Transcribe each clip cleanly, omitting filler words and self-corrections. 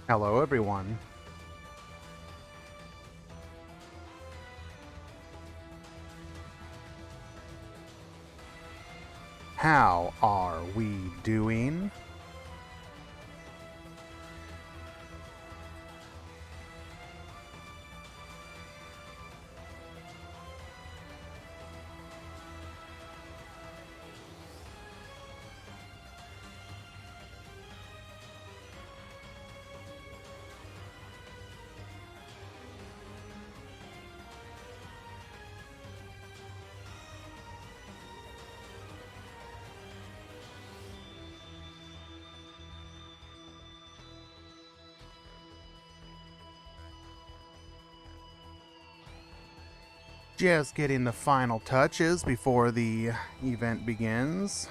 Hello, everyone. How are we doing? Just getting the final touches before the event begins.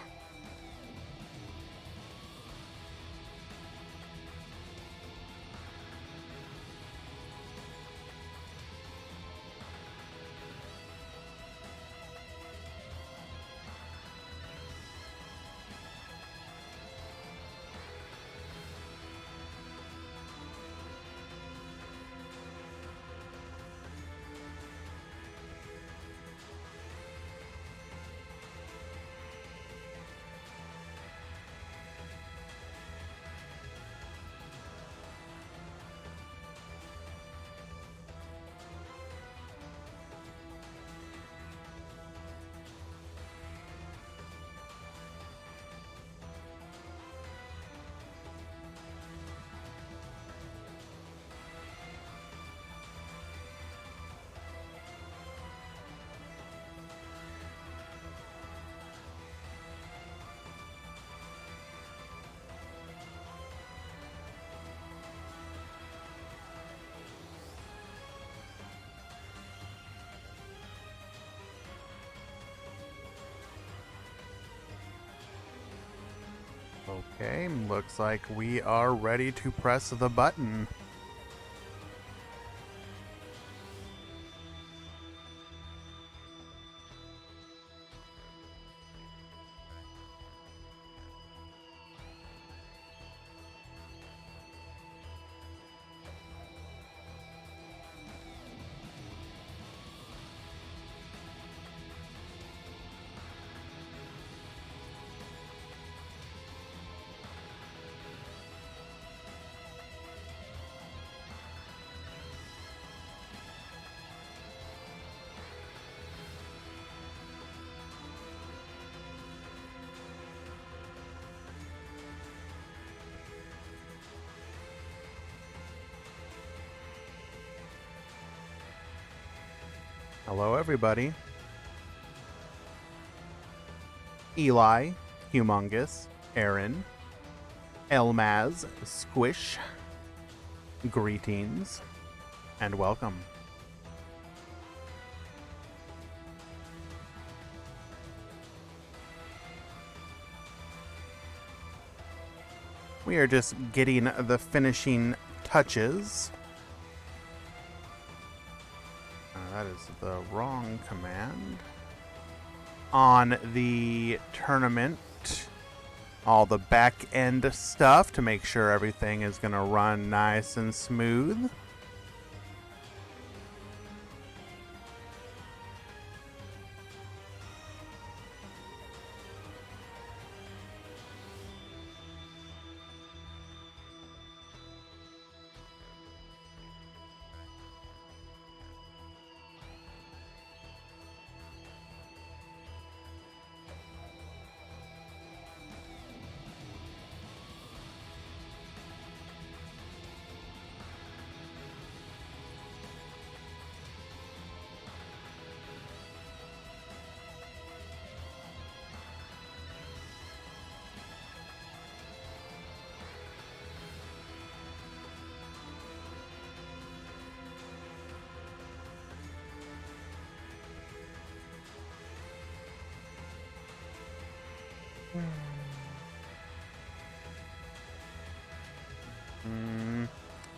Okay, looks like we are ready to press the button. Hello, everybody. Eli, Humongous, Aaron, Elmaz, Squish, greetings, and welcome. We are just getting the finishing touches. That is the wrong command. On the tournament, all the back end stuff to make sure everything is going to run nice and smooth.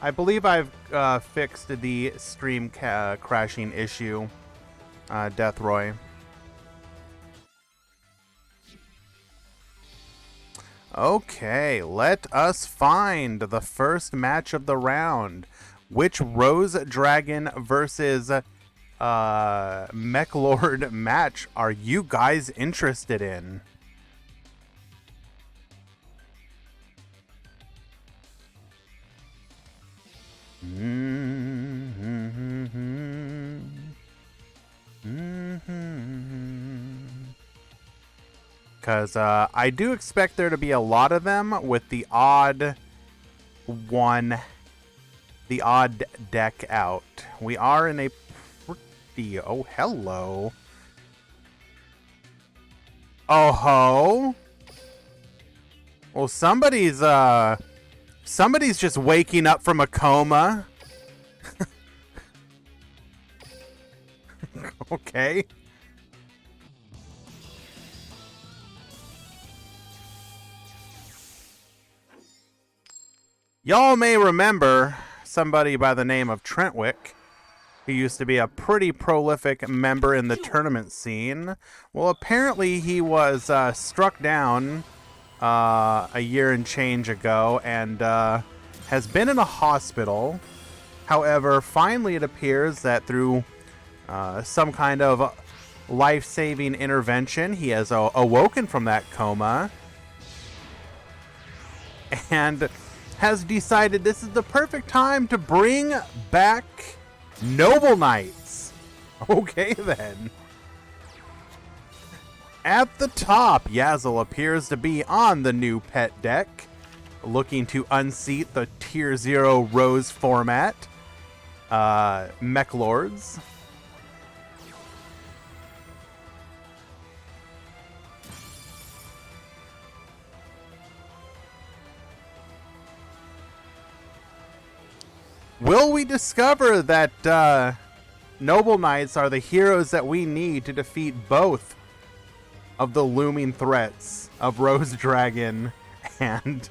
I believe I've fixed the stream crashing issue, Deathroy. Okay, let us find the first match of the round. Which Rose Dragon versus Mech Lord match are you guys interested in? Because I do expect there to be a lot of them with the odd deck out. We are in a pretty... Oh, hello. Oh ho. Well, somebody's just waking up from a coma. Okay. Y'all may remember somebody by the name of Trentwick, who used to be a pretty prolific member in the tournament scene. Well, apparently he was struck down a year and change ago and has been in a hospital. However, finally it appears that through some kind of life-saving intervention, he has awoken from that coma and has decided this is the perfect time to bring back Noble Knights. Okay, then. At the top, Yazzle appears to be on the new pet deck, looking to unseat the Tier 0 Rose format. Mech Lords. Will we discover that Noble Knights are the heroes that we need to defeat both of the looming threats of Rose Dragon and...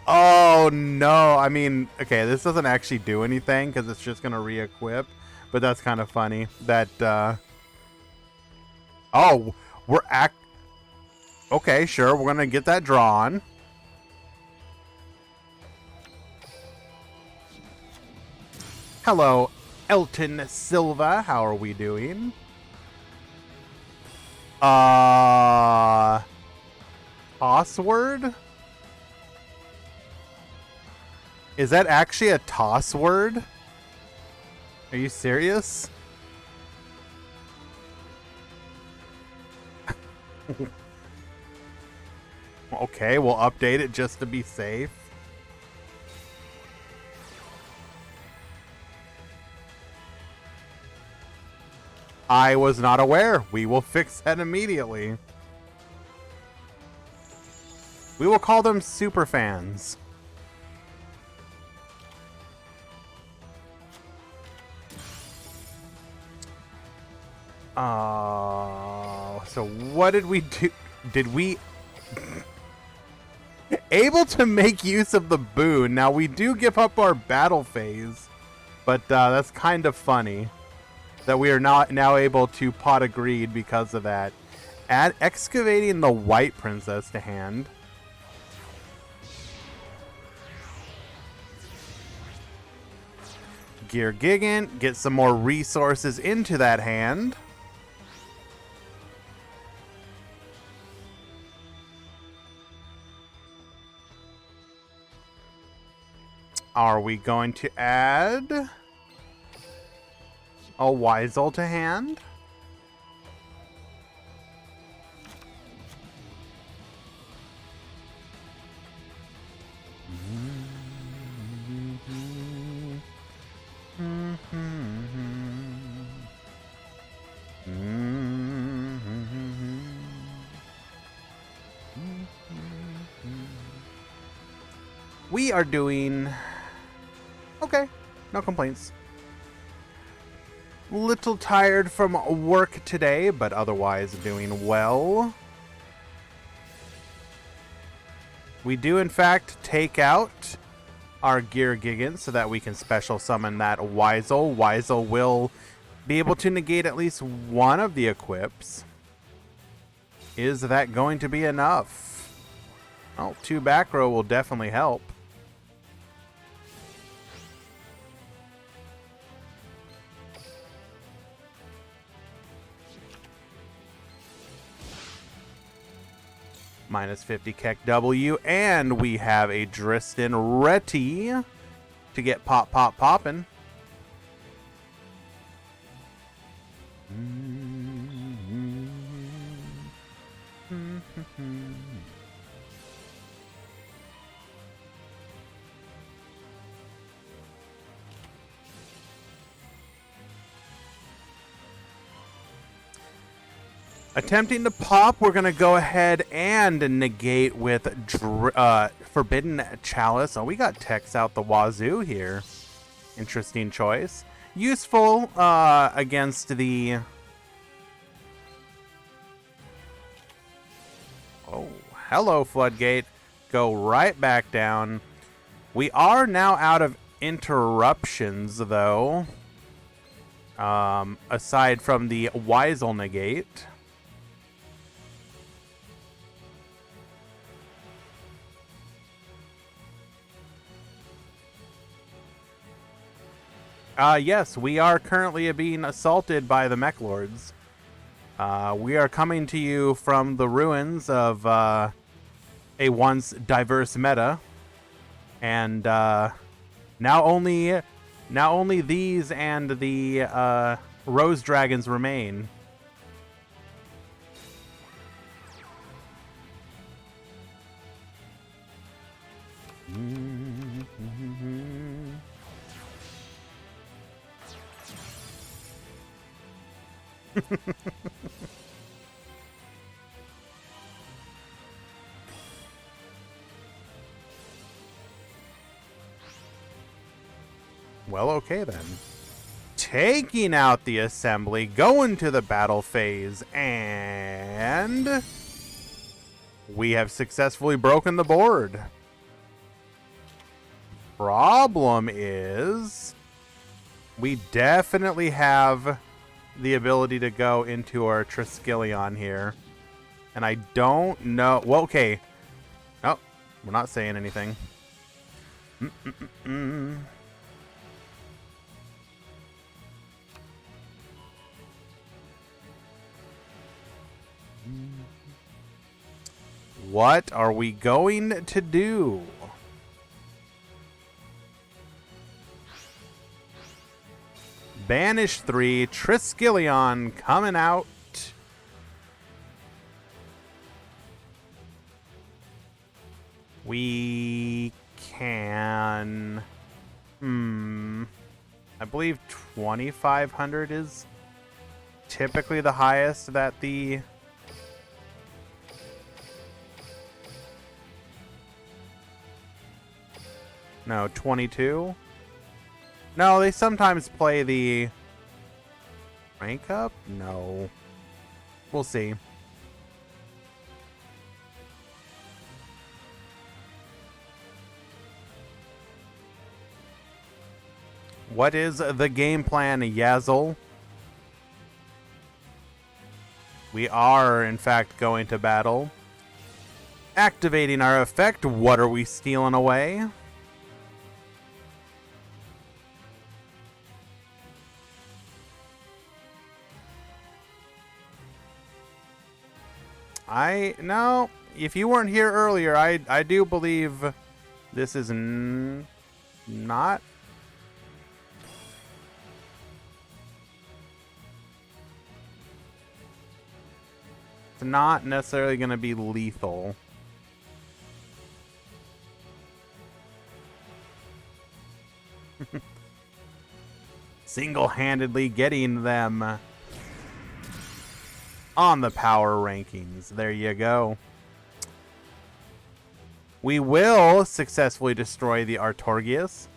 Oh, no. I mean, okay, this doesn't actually do anything because it's just going to re-equip, but that's kind of funny that... Oh, okay, sure, we're going to get that drawn. Hello, Elton Silva. How are we doing? Toss word? Is that actually a toss word? Are you serious? Okay, we'll update it just to be safe. I was not aware. We will fix that immediately. We will call them Superfans. So what did we do? Did we... Able to make use of the boon. Now, we do give up our battle phase, but that's kind of funny that we are not now able to pot a greed because of that. Add excavating the White Princess to hand. Gear Gigant, get some more resources into that hand. Are we going to add a Weisel to hand? We are doing okay, no complaints. Little tired from work today, but otherwise doing well. We do in fact take out our Gear Gigant so that we can special summon that Weisel. Weisel will be able to negate at least one of the equips. Is that going to be enough? Oh, 2 back row will definitely help. Minus 50 Keck W, and we have a Dristin ready to get poppin'. Attempting to pop, we're going to go ahead and negate with Forbidden Chalice. Oh, we got techs out the wazoo here. Interesting choice. Useful against the... Oh, hello, Floodgate. Go right back down. We are now out of interruptions, though. Aside from the Weisel negate. Yes, we are currently being assaulted by the Mech Lords. We are coming to you from the ruins of a once diverse meta, and now only these and the Rose Dragons remain. Well, okay then. Taking out the assembly, going to the battle phase, and we have successfully broken the board. Problem is, we definitely have the ability to go into our Triskelion here. And I don't know... Well, okay. Oh, we're not saying anything. What are we going to do? Banish 3, Triskelion coming out. We can... I believe 2,500 is typically the highest that the... No, 22? No, they sometimes play the rank up? No. We'll see. What is the game plan, Yazzle? We are, in fact, going to battle. Activating our effect. What are we stealing away? No, if you weren't here earlier, I do believe this is not. It's not necessarily going to be lethal. Single-handedly getting them on the power rankings. There you go. We will successfully destroy the Artorgius,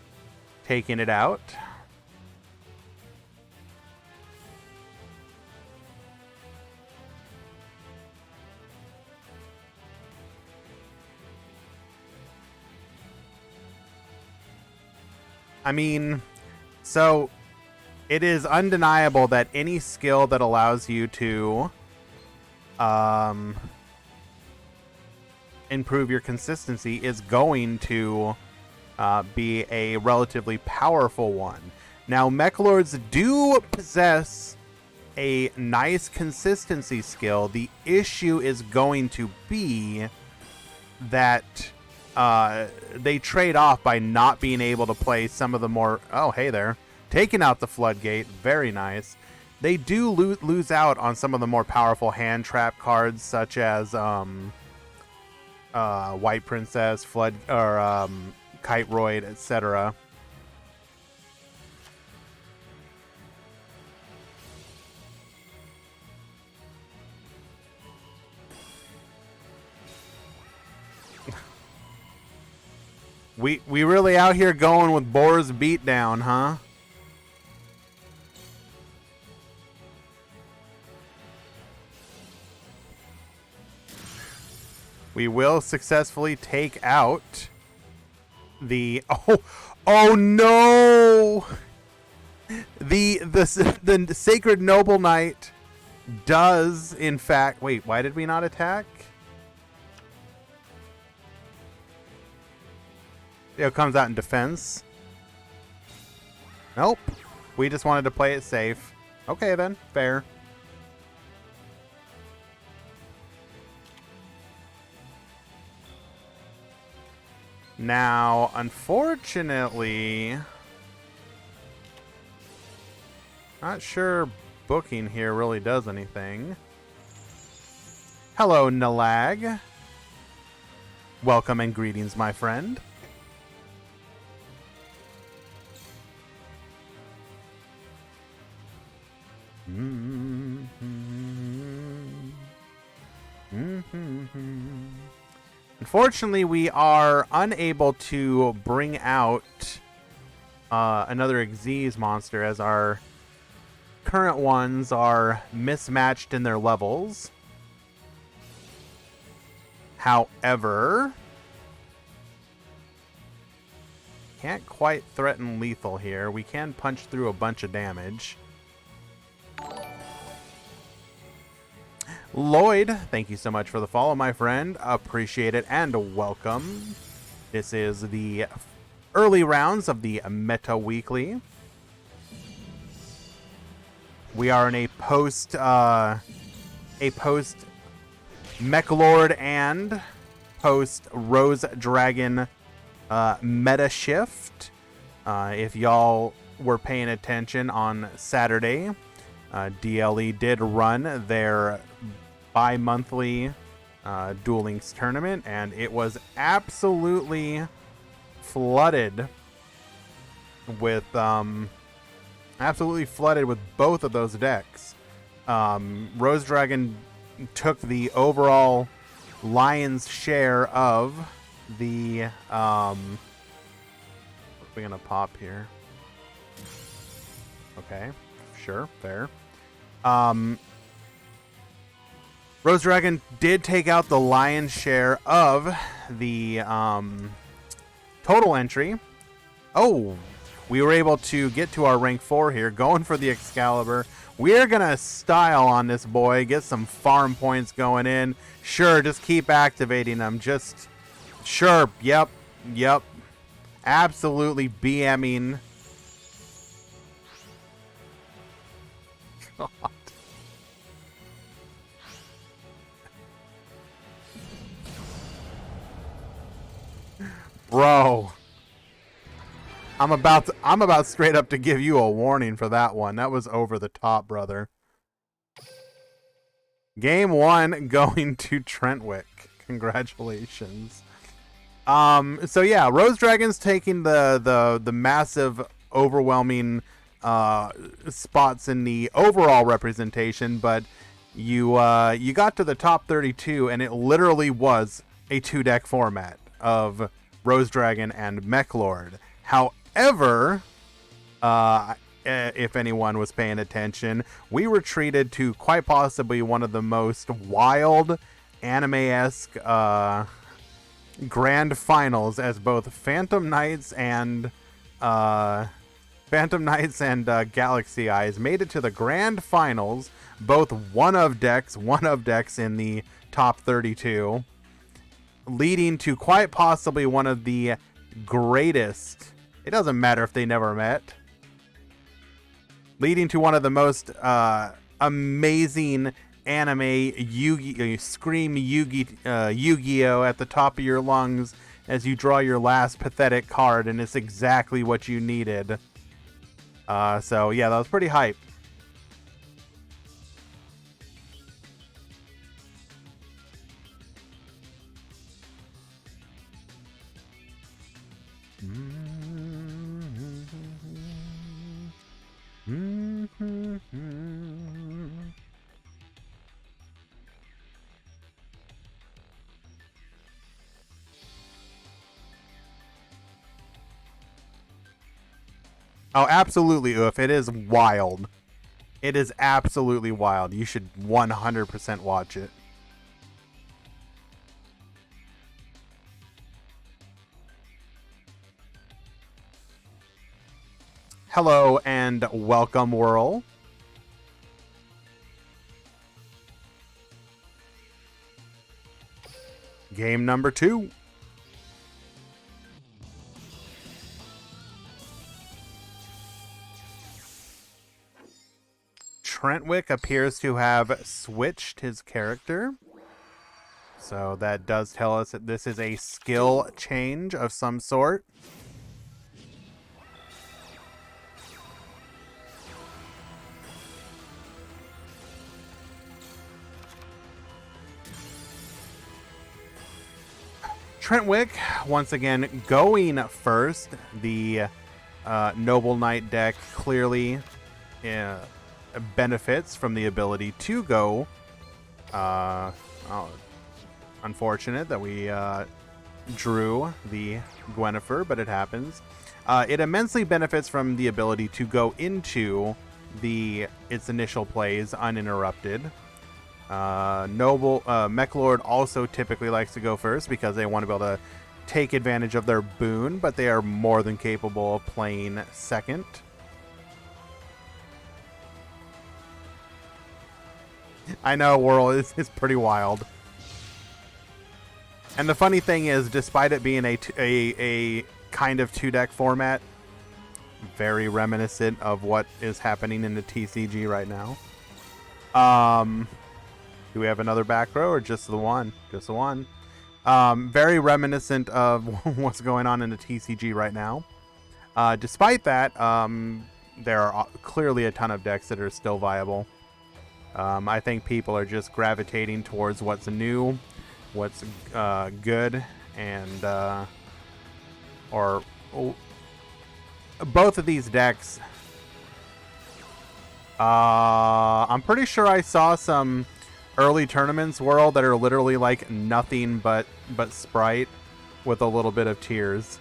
taking it out. I mean, so it is undeniable that any skill that allows you to improve your consistency is going to be a relatively powerful one. Now, Mechlords do possess a nice consistency skill. The issue is going to be that they trade off by not being able to play some of the more... Oh, hey there. Taking out the Floodgate. Very nice. They do lose out on some of the more powerful hand trap cards, such as White Princess, Flood, or Kiteroid, etc. We really out here going with Boar's Beatdown, huh? We will successfully take out the... Oh no! The Sacred Noble Knight does, in fact... Wait, why did we not attack? It comes out in defense. Nope. We just wanted to play it safe. Okay then, fair. Now, unfortunately, not sure booking here really does anything. Hello, Nalag. Welcome and greetings, my friend. Unfortunately, we are unable to bring out another Xyz monster, as our current ones are mismatched in their levels. However, can't quite threaten lethal here. We can punch through a bunch of damage. Lloyd, thank you so much for the follow, my friend. Appreciate it and welcome. This is the early rounds of the Meta Weekly. We are in a post Mechlord and post Rose Dragon meta shift. If y'all were paying attention on Saturday, DLE did run their bi-monthly Duel Links tournament, and it was absolutely flooded with both of those decks. Rose Dragon took the overall lion's share of the what are we gonna pop here? Okay, sure, fair. Rose Dragon did take out the lion's share of the total entry. Oh, we were able to get to our rank 4 here, going for the Excalibur. We're gonna style on this boy, get some farm points going in. Sure, just keep activating them. Just sure, yep. Absolutely BMing. God. Bro, I'm about straight up to give you a warning for that one. That was over the top, brother. Game 1 going to Trentwick. Congratulations. So yeah, Rose Dragon's taking the massive, overwhelming spots in the overall representation, but you got to the top 32, and it literally was a 2-deck format of Rose Dragon and Mechlord. However, if anyone was paying attention, we were treated to quite possibly one of the most wild anime-esque grand finals, as both Phantom Knights and Galaxy Eyes made it to the grand finals, both one of decks in the top 32. leading to quite possibly one of the greatest. It doesn't matter if they never met. Leading to one of the most amazing anime scream Yu-Gi-Oh at the top of your lungs as you draw your last pathetic card, and it's exactly what you needed. So yeah, that was pretty hype. Oh, absolutely, Oof. It is wild. It is absolutely wild. You should 100% watch it. Hello and welcome, Whirl. Game number 2. Trentwick appears to have switched his character. So that does tell us that this is a skill change of some sort. Trentwick, once again, going first. The Noble Knight deck clearly benefits from the ability to go. Unfortunate that we drew the Gwynnifer, but it happens. It immensely benefits from the ability to go into its initial plays uninterrupted. Mech Lord also typically likes to go first because they want to be able to take advantage of their boon, but they are more than capable of playing second. I know, Whirl is pretty wild. And the funny thing is, despite it being a kind of 2-deck format, very reminiscent of what is happening in the TCG right now. Do we have another back row or just the one? Just the one. Very reminiscent of what's going on in the TCG right now. Despite that, there are clearly a ton of decks that are still viable. I think people are just gravitating towards what's new, what's good, and both of these decks. I'm pretty sure I saw some early tournaments, World, that are literally like nothing but Sprite with a little bit of tears.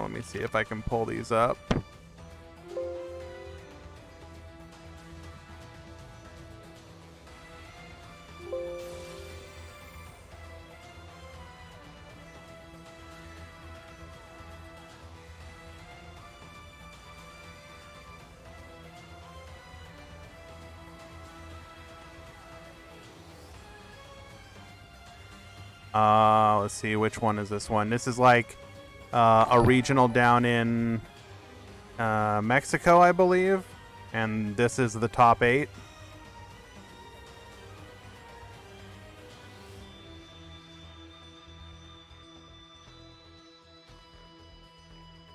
Let me see if I can pull these up. Let's see, which one is this one? This is like a regional down in Mexico, I believe, and this is the top 8.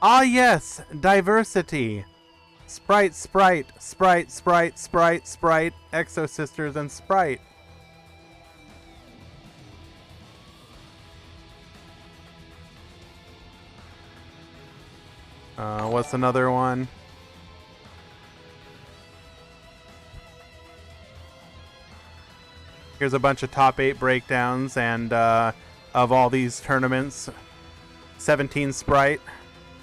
Ah, yes, diversity. Sprite, Sprite, Sprite, Sprite, Sprite, Sprite, Exo Sisters, and Sprite. What's another one? Here's a bunch of top 8 breakdowns, and of all these tournaments, 17 Sprite,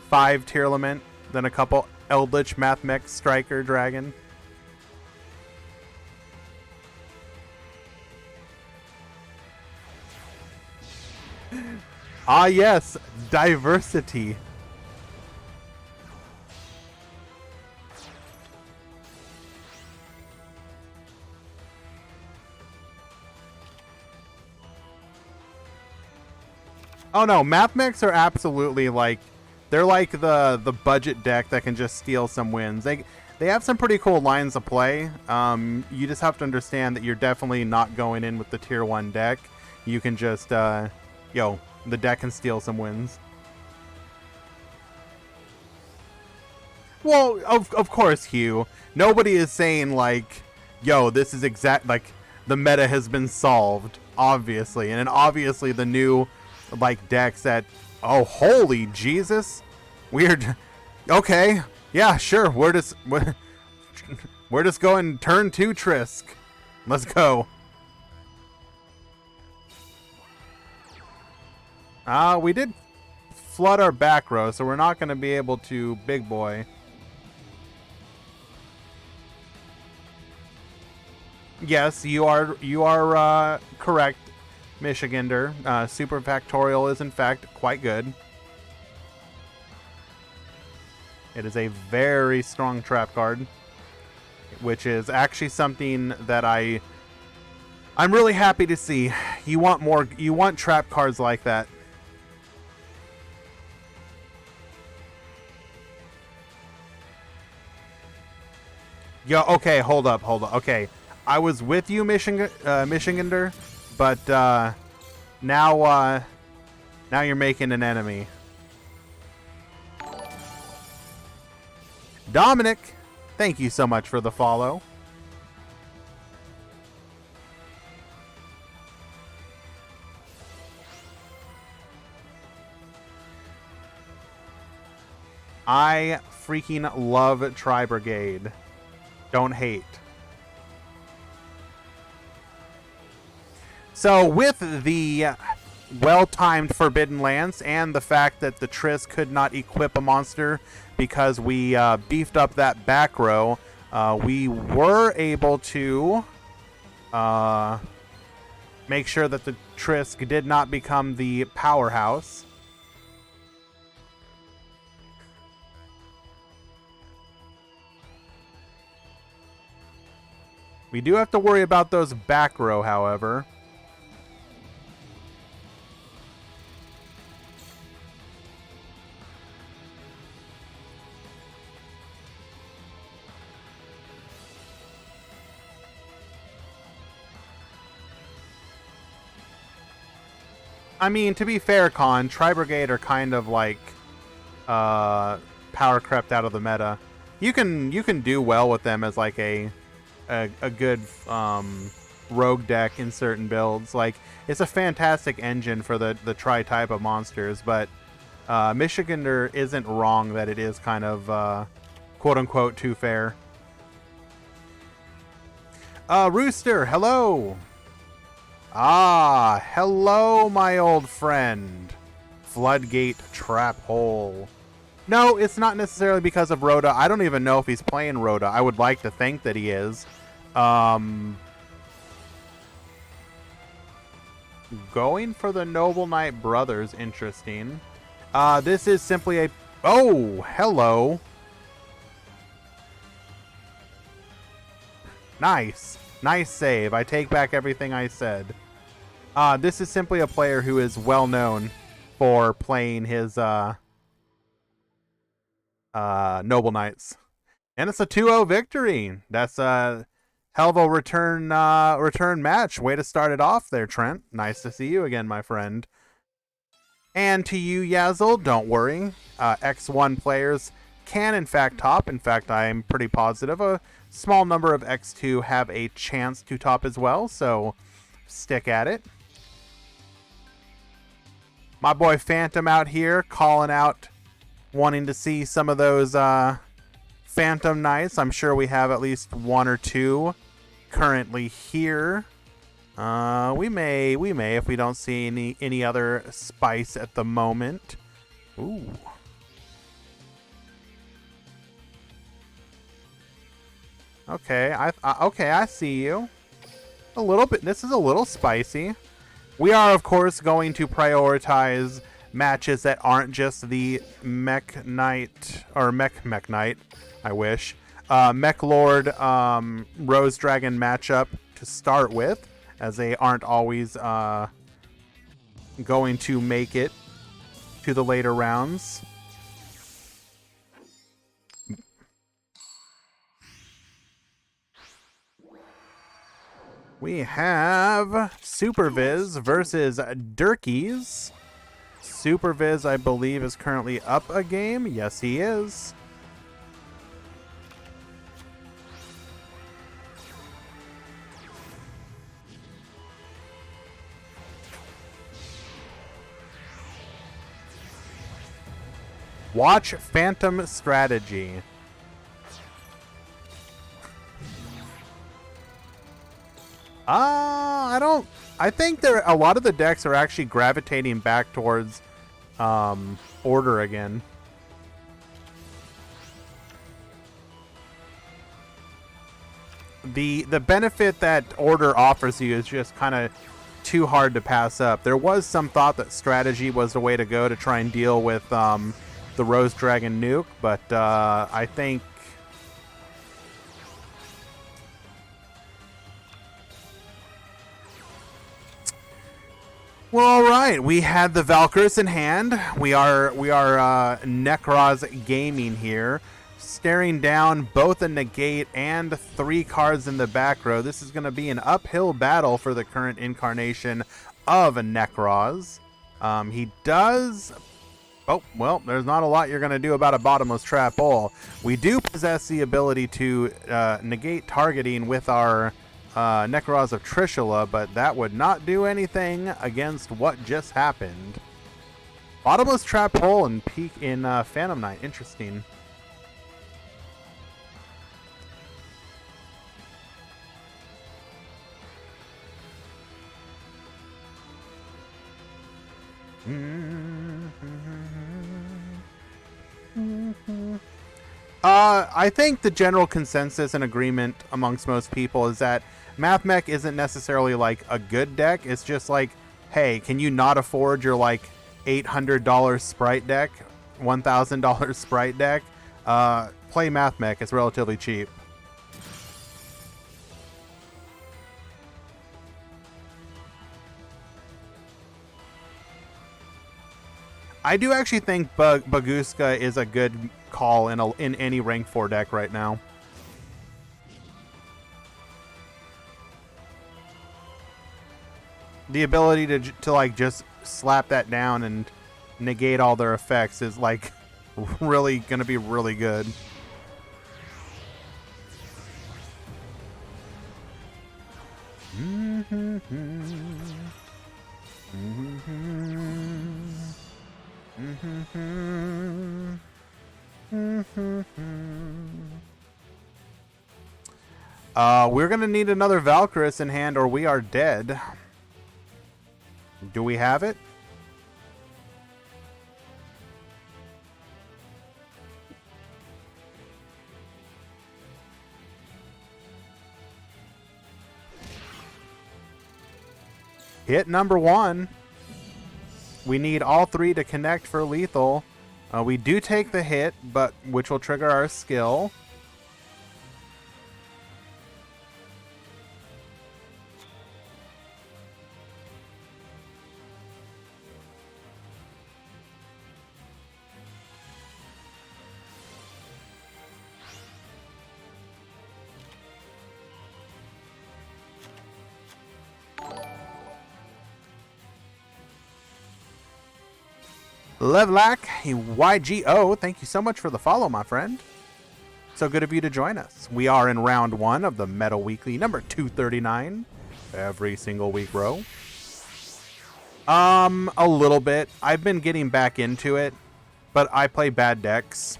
5 Tearlament, then a couple Eldritch Mathmech Striker Dragon. Ah, yes, diversity. Oh no, map mechs are absolutely like, they're like the budget deck that can just steal some wins. They have some pretty cool lines of play. You just have to understand that you're definitely not going in with the tier 1 deck. You can just the deck can steal some wins. Well, of course, Hugh. Nobody is saying like, yo, this is like the meta has been solved, obviously. And then obviously the new like decks that, oh, holy Jesus. Weird. Okay. Yeah, sure. We're just going turn 2 Trisk. Let's go. We did flood our back row, so we're not going to be able to big boy. Yes, you are correct, Michigander. Super Factorial is in fact quite good. It is a very strong trap card, which is actually something that I'm really happy to see. You want trap cards like that. Yo, okay, hold up. Okay, I was with you, Michigander, but now you're making an enemy. Dominic, thank you so much for the follow. I freaking love Tri-Brigade. Don't hate. So with the well-timed Forbidden Lance and the fact that the Triss could not equip a monster because we beefed up that back row, we were able to make sure that the Trisk did not become the powerhouse. We do have to worry about those back row, however. I mean, to be fair, Con, Tri-Brigade are kind of like power crept out of the meta. You can do well with them as like a good rogue deck in certain builds. Like, it's a fantastic engine for the Tri type of monsters, but Michigander isn't wrong that it is kind of quote unquote too fair. Rooster, hello. Ah, hello, my old friend. Floodgate Trap Hole. No, it's not necessarily because of Rhoda. I don't even know if he's playing Rhoda. I would like to think that he is. Going for the Noble Knight Brothers, interesting. This is simply a... Oh, hello. Nice. Nice save. I take back everything I said. This is simply a player who is well known for playing his Noble Knights. And it's a 2-0 victory. That's a hell of a return match. Way to start it off there, Trent. Nice to see you again, my friend. And to you, Yazzle, don't worry. X1 players can, in fact, top. In fact, I'm pretty positive a small number of X2 have a chance to top as well, so stick at it. My boy Phantom out here calling out, wanting to see some of those Phantom Knights. I'm sure we have at least one or two currently here. We may if we don't see any other spice at the moment. Ooh. Okay, I see you. A little bit. This is a little spicy. We are, of course, going to prioritize matches that aren't just the Mech Knight or Mech Knight. I wish Mech Lord Rose Dragon matchup to start with, as they aren't always going to make it to the later rounds. We have Superviz versus Durkeys. Superviz, I believe, is currently up a game. Yes, he is. Watch Phantom Strategy. I think a lot of the decks are actually gravitating back towards Order again. The benefit that Order offers you is just kind of too hard to pass up. There was some thought that Strategy was the way to go to try and deal with the Rose Dragon nuke, but I think well, all right. We had the Valkyries in hand. We are Necros gaming here, staring down both a negate and 3 cards in the back row. This is going to be an uphill battle for the current incarnation of a Necros. He does. Oh, well, there's not a lot you're going to do about a bottomless trap hole. We do possess the ability to negate targeting with our Necros of Trishula, but that would not do anything against what just happened. Bottomless trap hole and peak in Phantom Knight. Interesting. I think the general consensus and agreement amongst most people is that MathMech isn't necessarily like a good deck. It's just like, hey, can you not afford your like $800 sprite deck, $1,000 sprite deck? Play MathMech. It's relatively cheap. I do actually think Baguska is a good call in any rank 4 deck right now. The ability to like just slap that down and negate all their effects is like really gonna be really good. We're gonna need another Valkyris in hand or we are dead. Do we have it? Hit number 1. We need all 3 to connect for lethal. We do take the hit, but which will trigger our skill. Levlac, YGO, thank you so much for the follow, my friend. So good of you to join us. We are in round 1 of the Metal Weekly, number 239. Every single week, bro. A little bit. I've been getting back into it, but I play bad decks.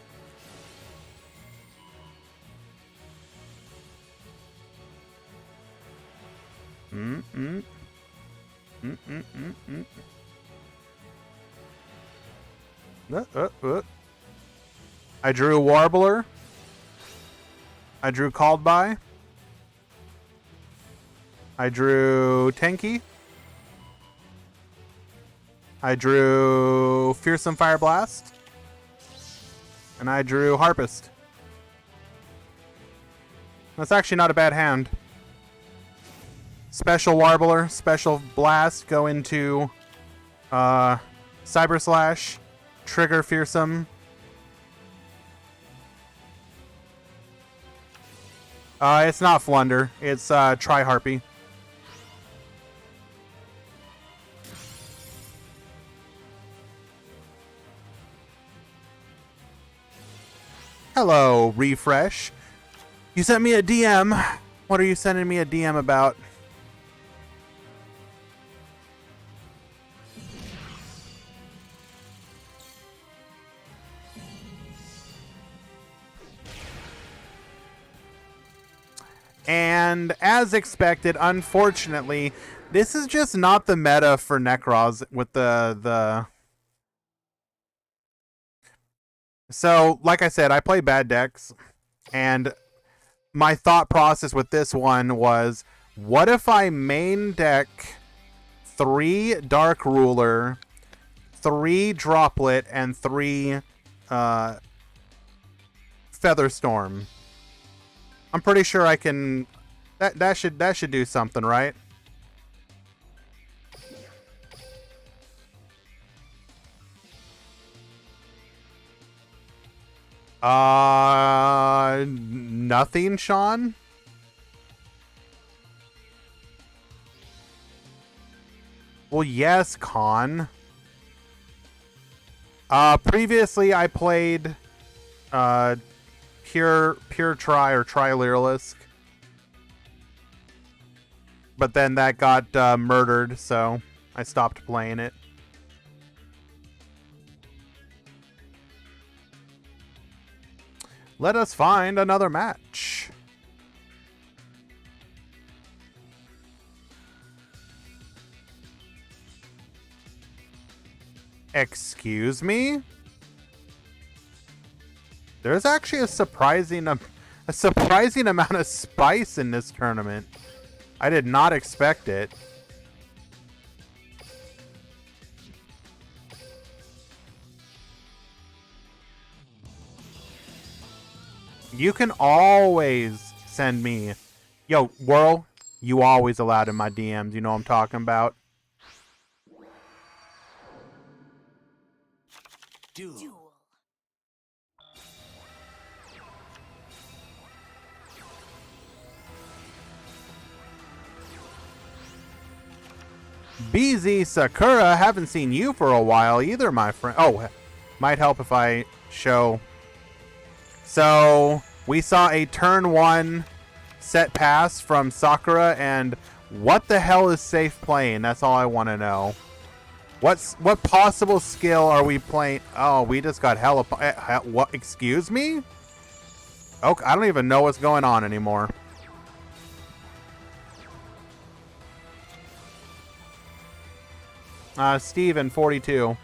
I drew Warbler. I drew Called By. I drew Tenki. I drew Fearsome Fire Blast. And I drew Harpist. That's actually not a bad hand. Special Warbler, Special Blast, go into Cyber Slash, trigger Fearsome. It's not Flunder, it's Tri-Harpy. Hello, Refresh. You sent me a DM. What are you sending me a DM about? And as expected, unfortunately, this is just not the meta for Necros with the... So, like I said, I play bad decks, and my thought process with this one was, what if I main deck 3 Dark Ruler, 3 Droplet, and 3 Featherstorm? I'm pretty sure I can... That should do something, right? Nothing, Sean? Well, yes, Con. Previously I played Pure Tri or Tri-Lyrilisk. But then that got murdered, so I stopped playing it. Let us find another match. Excuse me? There's actually a surprising amount of spice in this tournament. I did not expect it. You can always send me... Yo, Whirl, you always allowed in my DMs. You know what I'm talking about. Duel. BZ Sakura, haven't seen you for a while either, my friend. Oh, might help if I show... So, we saw a turn 1 set pass from Sakura, and what the hell is safe playing? That's all I want to know. What possible skill are we playing? Oh, we just got hella... what? Excuse me? Okay, I don't even know what's going on anymore. Steven, 42.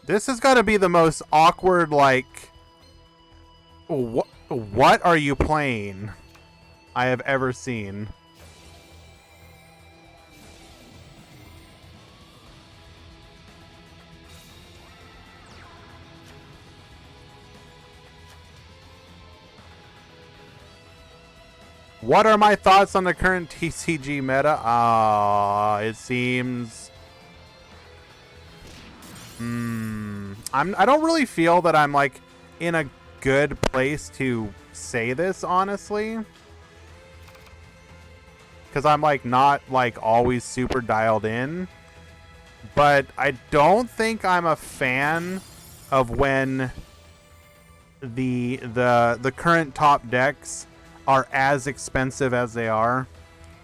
This has got to be the most awkward, like... What are you playing? I have ever seen. What are my thoughts on the current TCG meta? It seems... I don't really feel that I'm like in a good place to say this, honestly, because I'm like not like always super dialed in, but I don't think I'm a fan of when the current top decks are as expensive as they are.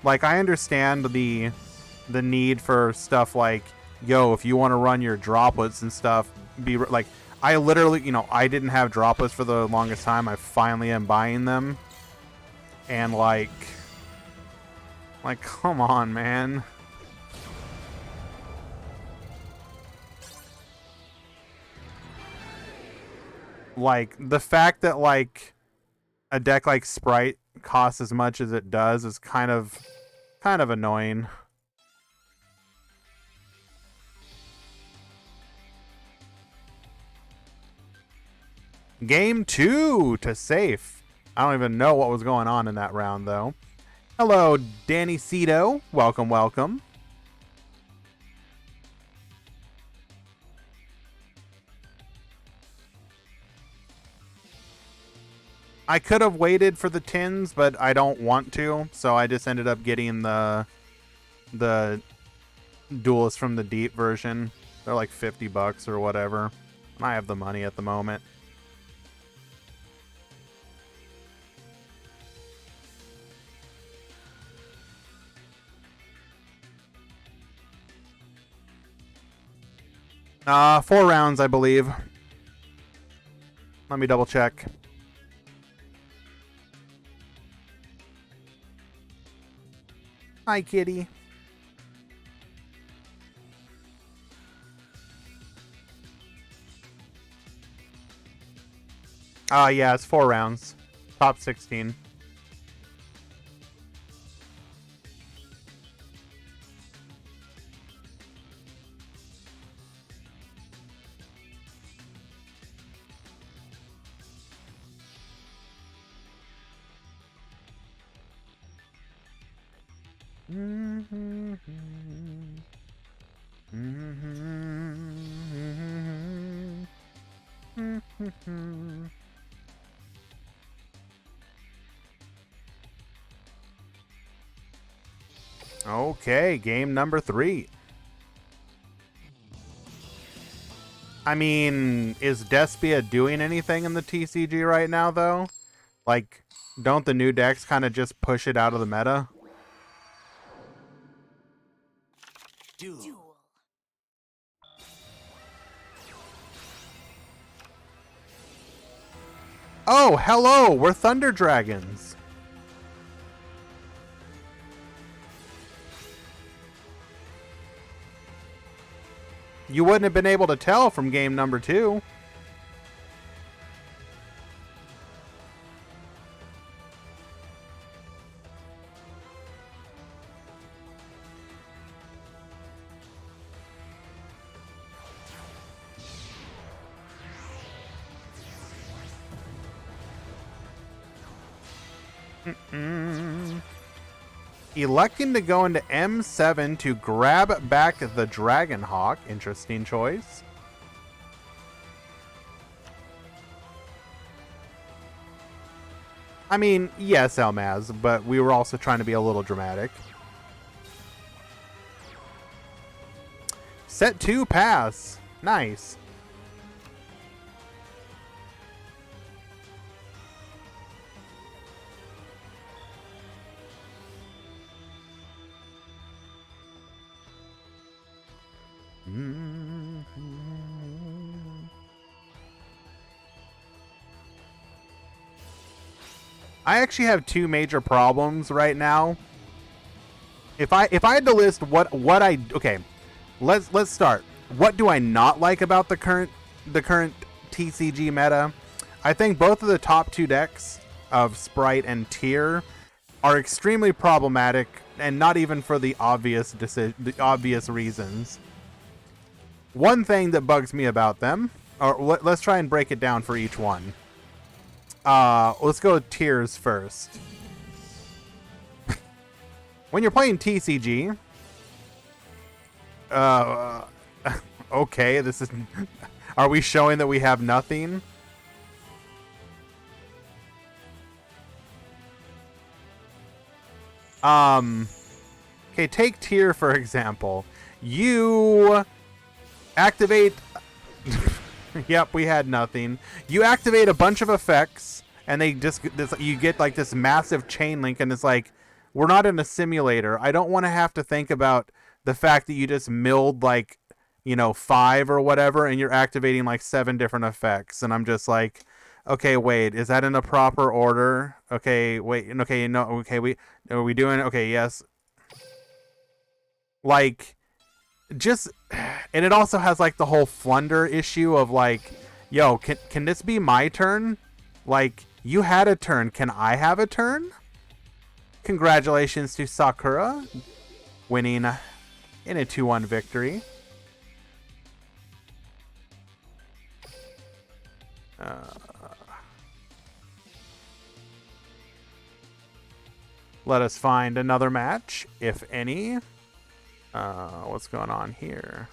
Like, I understand the need for stuff like yo, if you want to run your droplets and stuff, be like, I literally, you know, I didn't have droplets for the longest time. I finally am buying them. And like, come on, man. Like, the fact that, like, a deck like Sprite costs as much as it does is kind of annoying. Game 2 to safe. I don't even know what was going on in that round, though. Hello, Danny Cito. Welcome, welcome. I could have waited for the tins, but I don't want to, so I just ended up getting the Duelist from the Deep version. They're like $50 or whatever. And I have the money at the moment. Four rounds, I believe. Let me double check. Hi, kitty. Yeah, it's 4 rounds. Top 16. Okay, game number 3. I mean, is Despia doing anything in the TCG right now, though? Like, don't the new decks kind of just push it out of the meta? Duel. Oh, hello! We're Thunder Dragons! You wouldn't have been able to tell from game number 2. Electing to go into M7 to grab back the Dragonhawk. Interesting choice. I mean, yes, Elmaz, but we were also trying to be a little dramatic. Set 2 pass. Nice. I actually have 2 major problems right now. If I had to list what I okay, let's start. What do I not like about the current TCG meta? I think both of the top 2 decks of Sprite and Tier are extremely problematic, and not even for the obvious reasons. One thing that bugs me about them, or let's try and break it down for each one. Let's go with Tiers first. When you're playing TCG, okay, this is. Are we showing that we have nothing? Okay, take Tier for example. You activate. Yep, we had nothing. You activate a bunch of effects, and they just you get like this massive chain link, and it's like, we're not in a simulator. I don't want to have to think about the fact that you just milled like you know, 5 or whatever, and you're activating like 7 different effects. And I'm just like, okay, wait, is that in a proper order? Okay, wait, okay, no, okay, are we doing it? Okay, yes. Like, just, and it also has like the whole flunder issue of like, yo, can this be my turn? Like, you had a turn, can I have a turn? Congratulations to Sakura, winning in a 2-1 victory. Let us find another match, if any. What's going on here?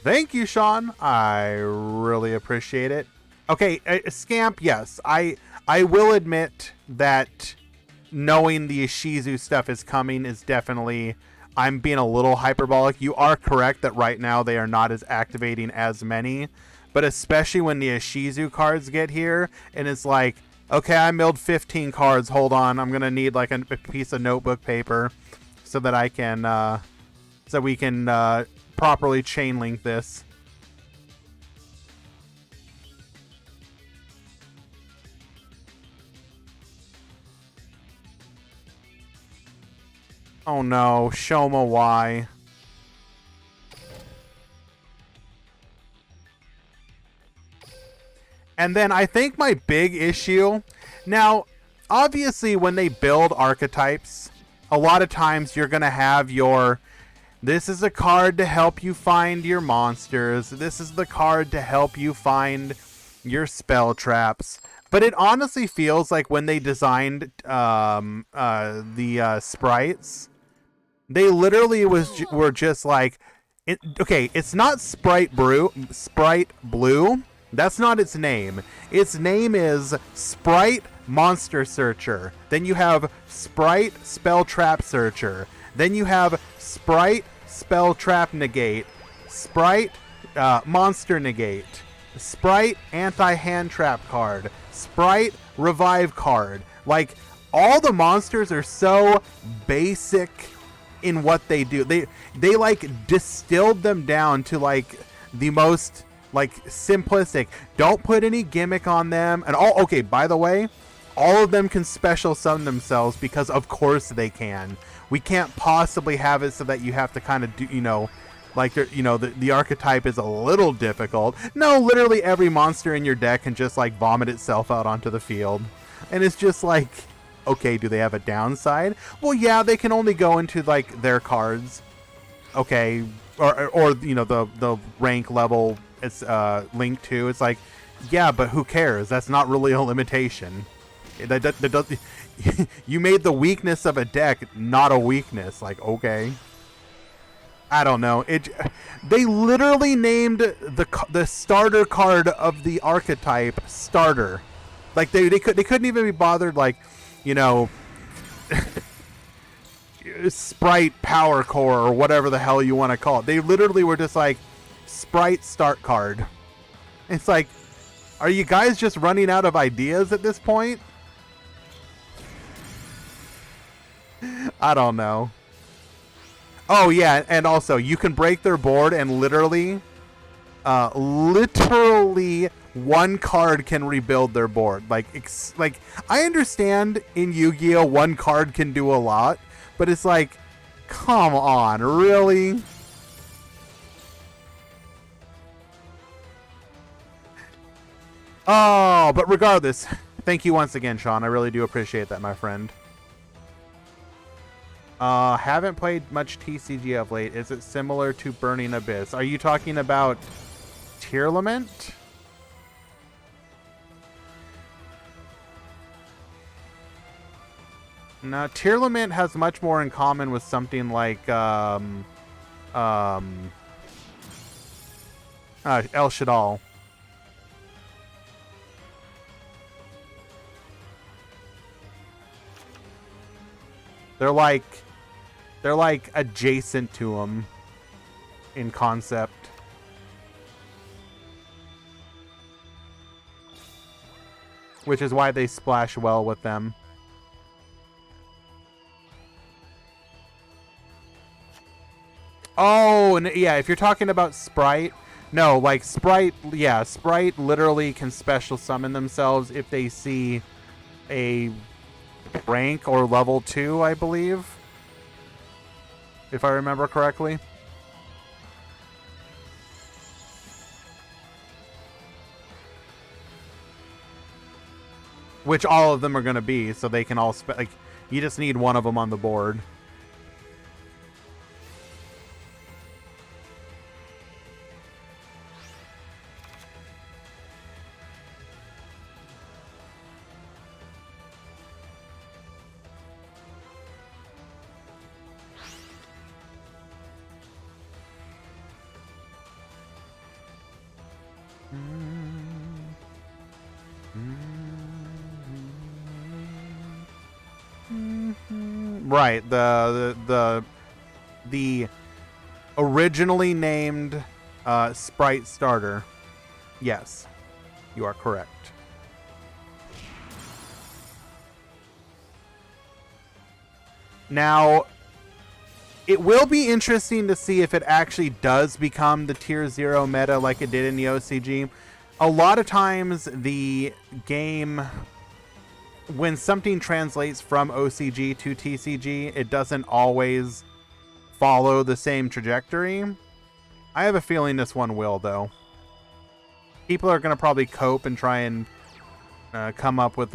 Thank you, Sean. I really appreciate it. Okay, Scamp, yes. I will admit that knowing the Ishizu stuff is coming is definitely... I'm being a little hyperbolic. You are correct that right now they are not as activating as many. But especially when the Ishizu cards get here, and it's like, okay, I milled 15 cards. Hold on, I'm going to need like a piece of notebook paper so that I can... so we can... properly chain link this. Oh no, Shoma, why? And then I think my big issue... Now, obviously when they build archetypes, a lot of times you're going to have your... This is a card to help you find your monsters. This is the card to help you find your spell traps. But it honestly feels like when they designed the sprites, they literally were just like, okay, it's not Sprite Blue. That's not its name. Its name is Sprite Monster Searcher. Then you have Sprite Spell Trap Searcher. Then you have Sprite Spell Trap Negate, Sprite Monster Negate, Sprite Anti-Hand Trap card, Sprite Revive card. Like, all the monsters are so basic in what they do. They like distilled them down to like the most like simplistic. Don't put any gimmick on them. And all, okay, by the way, all of them can special summon themselves because of course they can. We can't possibly have it so that you have to kind of do, you know, like, you know, the archetype is a little difficult. No, literally every monster in your deck can just like vomit itself out onto the field. And it's just like, okay, do they have a downside? Well, yeah, they can only go into like their cards. Okay, or you know, the rank level it's linked to. It's like, yeah, but who cares? That's not really a limitation. That does. You made the weakness of a deck not a weakness. Like, okay, I don't know. They literally named the starter card of the archetype starter. Like they couldn't even be bothered. Like, you know, Sprite Power Core or whatever the hell you want to call it. They literally were just like Sprite Start Card. It's like, are you guys just running out of ideas at this point? I don't know. Oh yeah, and also you can break their board and literally one card can rebuild their board. Like I understand in Yu-Gi-Oh! One card can do a lot, but it's like, come on, really? Oh, but regardless, thank you once again, Sean. I really do appreciate that, my friend. Haven't played much TCG of late. Is it similar to Burning Abyss? Are you talking about Tearlament? No, Tearlament has much more in common with something like El Shadal. They're like adjacent to them in concept. which is why they splash well with them. Oh, yeah, if you're talking about Sprite, no, like Sprite, yeah, Sprite literally can special summon themselves if they see a rank or level 2, I believe, if I remember correctly. Which all of them are going to be, so they can all, like, you just need one of them on the board. Right, the originally named Sprite starter. Yes, you are correct. Now, it will be interesting to see if it actually does become the tier 0 meta like it did in the OCG. A lot of times the game, when something translates from OCG to TCG, it doesn't always follow the same trajectory. I have a feeling this one will, though. People are going to probably cope and try and come up with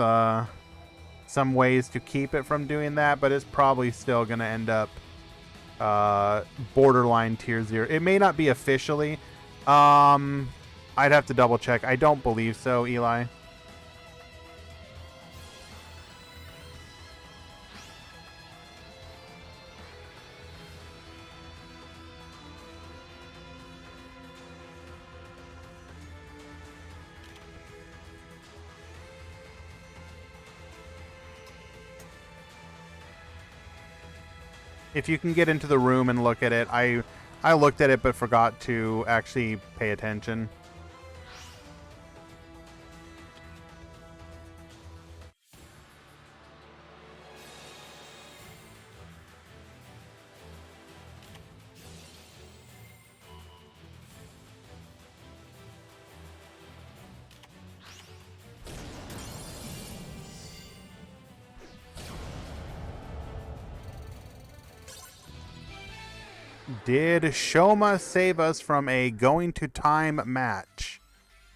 some ways to keep it from doing that, but it's probably still going to end up borderline tier 0. It may not be officially. I'd have to double check. I don't believe so, Eli. If you can get into the room and look at it, I looked at it but forgot to actually pay attention. Did Shoma save us from a going to time match?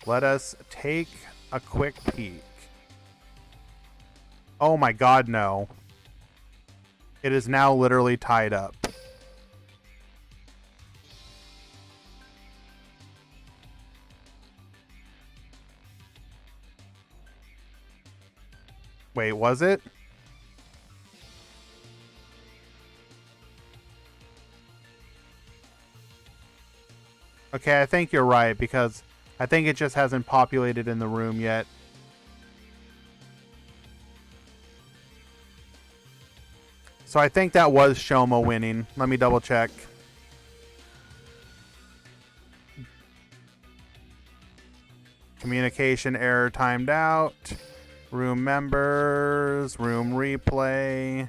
Let us take a quick peek. Oh my god, no. It is now literally tied up. Wait, was it? Okay, I think you're right, because I think it just hasn't populated in the room yet. So I think that was Shoma winning. Let me double check. Communication error timed out. Room members. Room replay.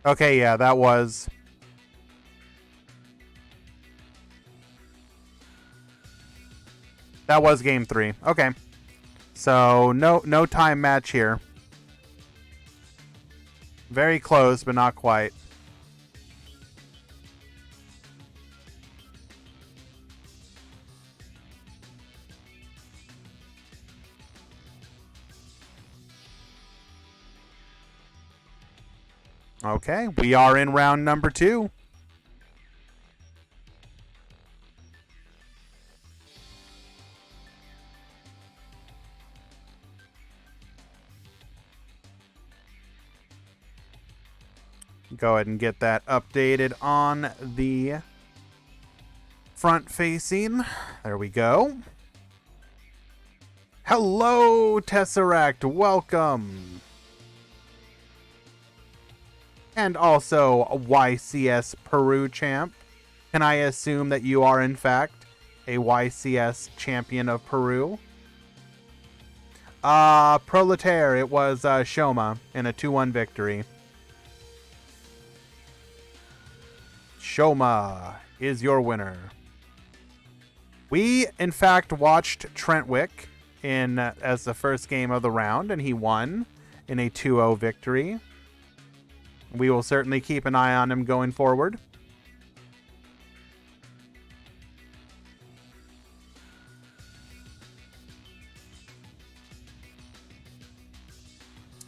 Okay, yeah, that was... That was game 3. Okay. So, no time match here. Very close, but not quite. Okay, we are in round number 2. Go ahead and get that updated on the front facing. There we go. Hello, Tesseract. Welcome. And also YCS Peru champ. Can I assume that you are in fact a YCS champion of Peru. Proletaire, it was Shoma in a 2-1 victory. Shoma is your winner. We, in fact, watched Trentwick as the first game of the round, and he won in a 2-0 victory. We will certainly keep an eye on him going forward.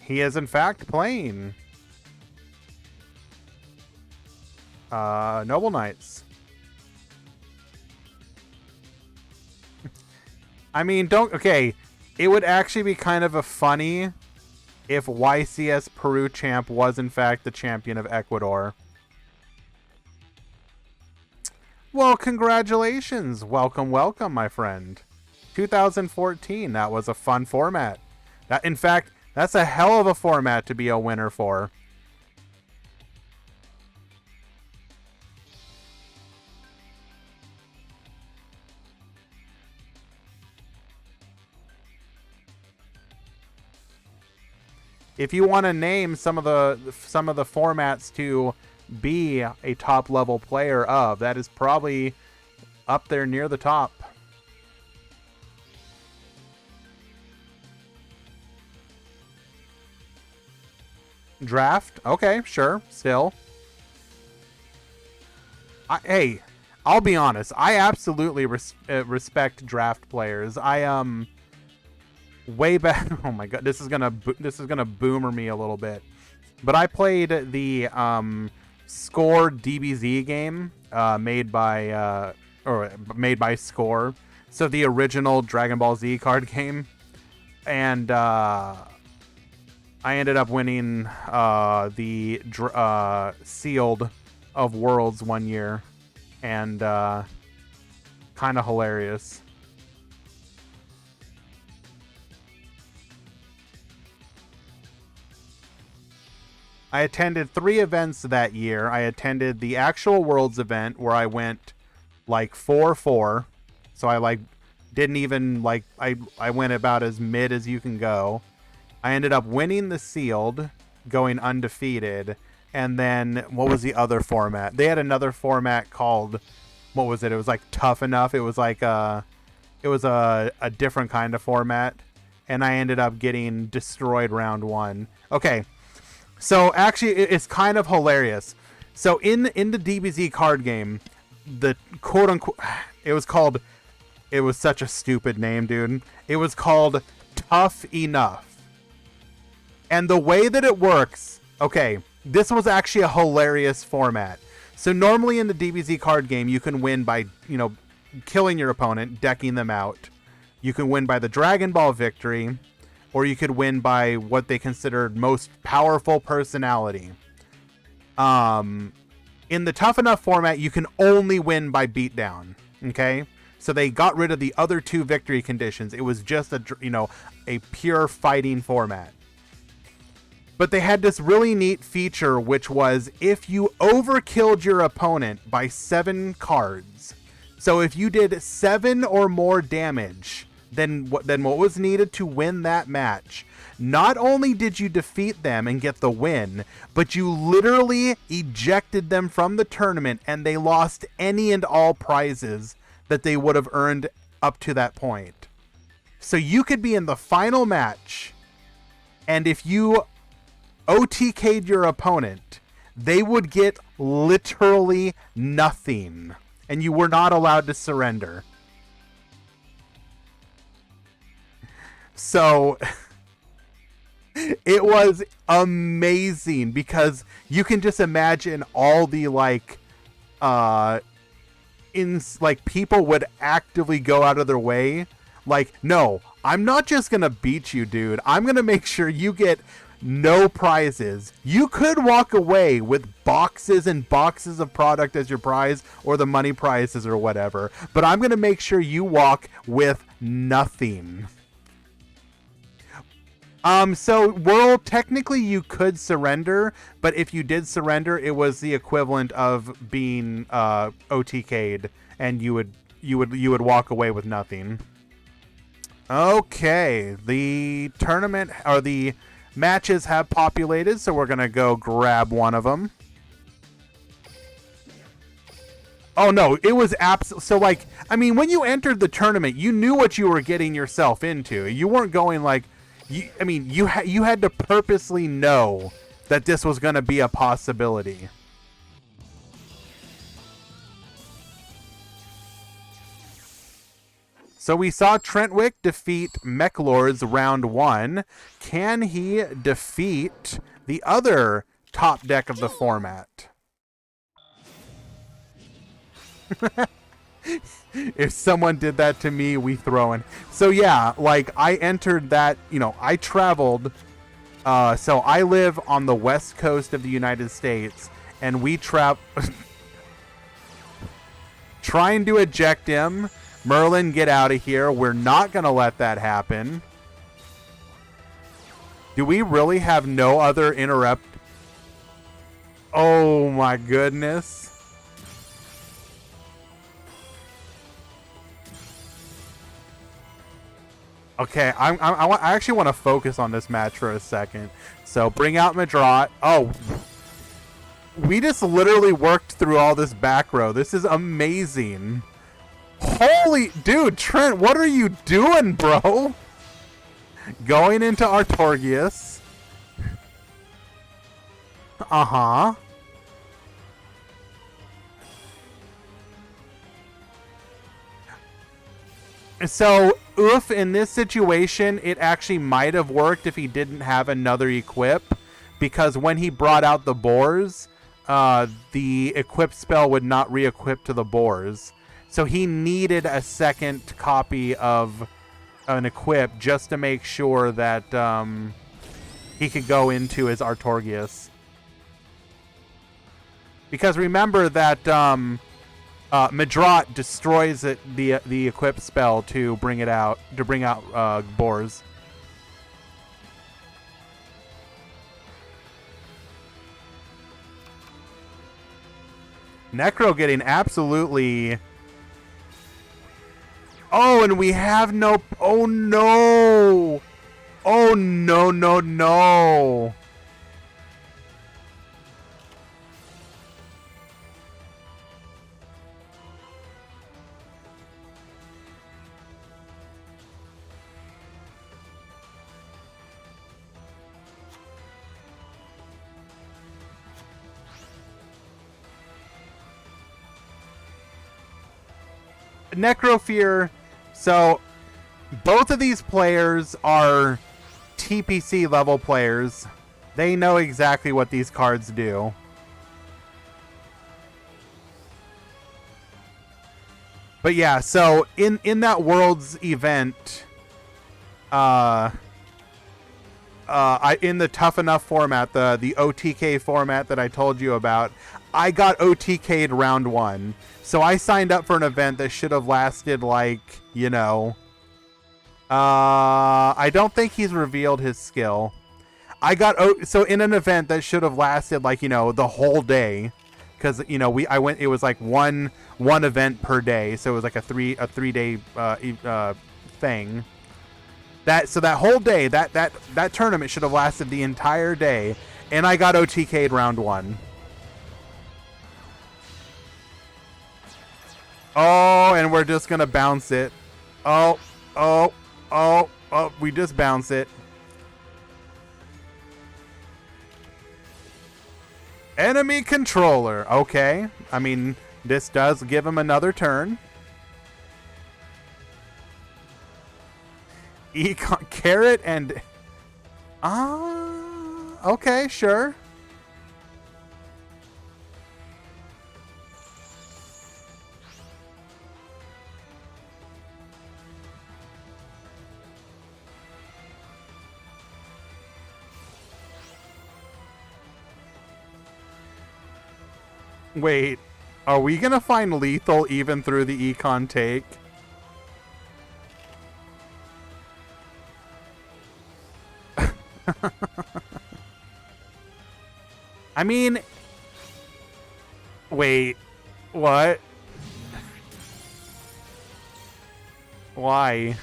He is, in fact, playing Noble Knights. I mean, okay, it would actually be kind of a funny if YCS Peru champ was, in fact, the champion of Ecuador. Well, congratulations. Welcome, welcome, my friend. 2014, that was a fun format. In fact, that's a hell of a format to be a winner for. If you want to name some of the formats to be a top level player of, that is probably up there near the top. Draft? Okay, sure. Still. Hey, I'll be honest. I absolutely respect draft players. Way back. Oh my god, this is gonna boomer me a little bit. But I played the Score DBZ game made by Score. So the original Dragon Ball Z card game, and I ended up winning the Sealed of Worlds one year, and kind of hilarious. I attended 3 events that year. I attended the actual Worlds event where I went like 4-4. So I didn't even I went about as mid as you can go. I ended up winning the Sealed, going undefeated. And then what was the other format? They had another format called, what was it? It was like Tough Enough. It was like a different kind of format. And I ended up getting destroyed round 1. Okay. So actually, it's kind of hilarious. So in the DBZ card game, the quote unquote, it was such a stupid name, dude. It was called Tough Enough. And the way that it works, okay, this was actually a hilarious format. So normally in the DBZ card game, you can win by, killing your opponent, decking them out. You can win by the Dragon Ball victory, or you could win by what they considered most powerful personality. In the Tough Enough format, you can only win by beatdown. Okay, so they got rid of the other 2 victory conditions. It was just a pure fighting format. But they had this really neat feature, which was if you overkilled your opponent by 7 cards. So if you did 7 or more damage than what was needed to win that match, not only did you defeat them and get the win, but you literally ejected them from the tournament, and they lost any and all prizes that they would have earned up to that point. So you could be in the final match, and if you OTK'd your opponent, they would get literally nothing, and you were not allowed to surrender. So it was amazing because you can just imagine all the people would actively go out of their way. Like, no, I'm not just going to beat you, dude. I'm going to make sure you get no prizes. You could walk away with boxes and boxes of product as your prize, or the money prizes or whatever. But I'm going to make sure you walk with nothing. So World, technically you could surrender, but if you did surrender, it was the equivalent of being OTK'd, and you would you would walk away with nothing. Okay, the tournament or the matches have populated, so we're gonna go grab one of them. Oh no, it was so like, I mean, when you entered the tournament, you knew what you were getting yourself into. You weren't going like, you had to purposely know that this was going to be a possibility. So we saw Trentwick defeat Mechlords round 1. Can he defeat the other top deck of the format? If someone did that to me, we throw in. So yeah, like I entered that, I traveled. So I live on the west coast of the United States, and we trying to eject him. Merlin, get out of here. We're not going to let that happen. Do we really have no other interrupt? Oh my goodness. Okay, I actually want to focus on this match for a second. So bring out Madrat. Oh, we just literally worked through all this back row. This is amazing. Holy dude, Trent, what are you doing, bro? Going into Artorgius. Uh-huh. So, oof, in this situation, it actually might have worked if he didn't have another equip, because when he brought out the boars, the equip spell would not re-equip to the boars. So he needed a second copy of an equip just to make sure that he could go into his Artorgius. Because remember that Madrat destroys the equip spell to bring out boars. Necro getting absolutely. Oh, and we have no. Oh no! Oh no! No! No! Necrofear. So both of these players are TPC level players. They know exactly what these cards do. But yeah, so in that Worlds event, in the Tough Enough format, the OTK format that I told you about, I got OTK'd round 1. So I signed up for an event that should have lasted like, I don't think he's revealed his skill. So in an event that should have lasted like, the whole day, because it was like one event per day, so it was like a 3-day thing. So that whole day, that tournament should have lasted the entire day, and I got OTK'd round 1. Oh, and we're just gonna bounce it. Oh, we just bounce it. Enemy controller. Okay. I mean, this does give him another turn. Econ carrot and okay, sure. Wait, are we gonna find lethal even through the econ take? I mean, wait, what? Why?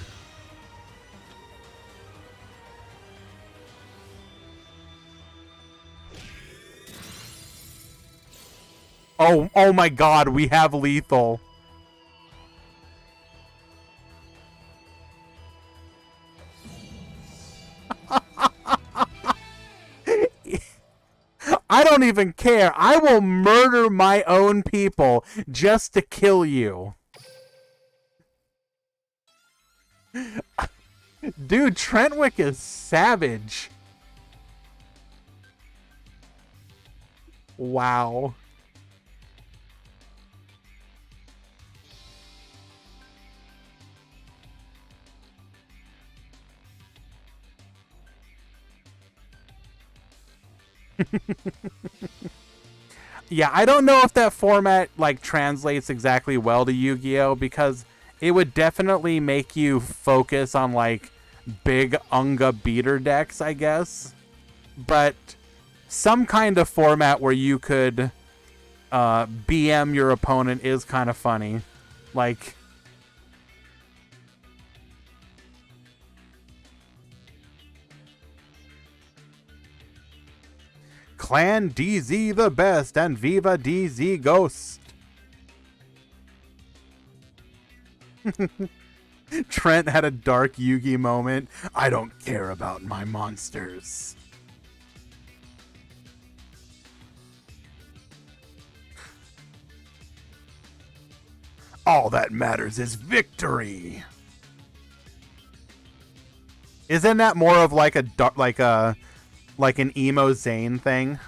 Oh my god, we have lethal. I don't even care. I will murder my own people just to kill you. Dude, Trentwick is savage. Wow. Yeah, I don't know if that format like translates exactly well to Yu-Gi-Oh, because it would definitely make you focus on like big Unga beater decks, I guess. But some kind of format where you could BM your opponent is kind of funny. Like, Clan DZ the best and Viva DZ Ghost. Trent had a dark Yugi moment. I don't care about my monsters. All that matters is victory. Isn't that more of like a like an emo Zane thing?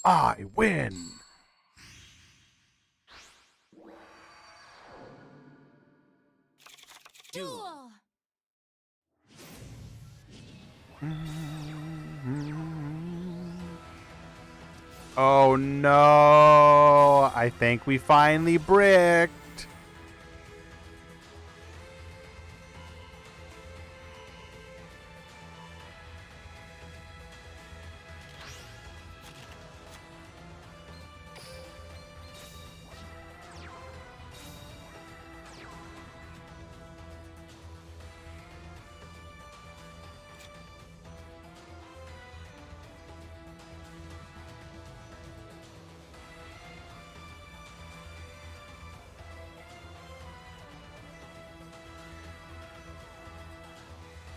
I win. Duel. Oh no! I think we finally bricked.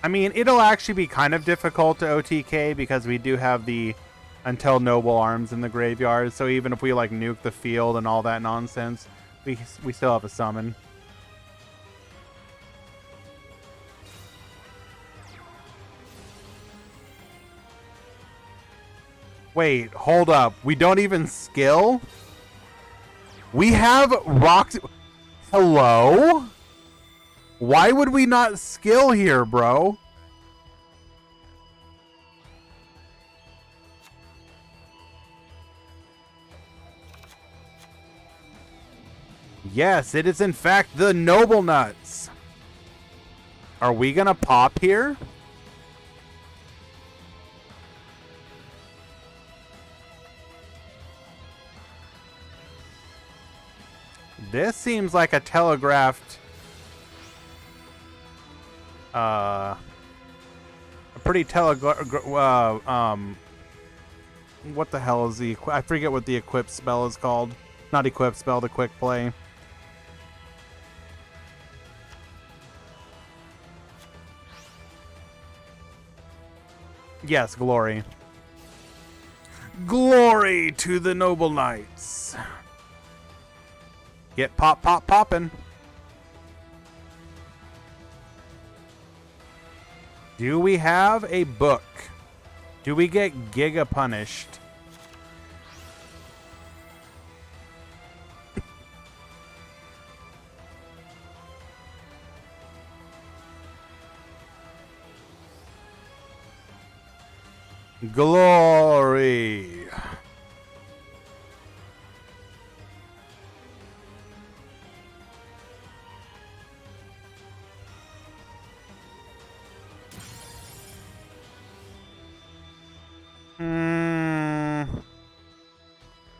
I mean, it'll actually be kind of difficult to OTK because we do have the Until Noble Arms in the graveyard. So even if we like nuke the field and all that nonsense, we still have a summon. Wait, hold up. We don't even skill? We have rocks. Hello? Why would we not skill here, bro? Yes, it is in fact the Noble Nuts. Are we gonna pop here? This seems like a telegraphed a pretty what the hell is the I forget what the equip spell is called. Not equip spell, the quick play. Yes, glory. Glory to the noble knights. Get pop pop poppin'. Do we have a book? Do we get Giga punished? Glory.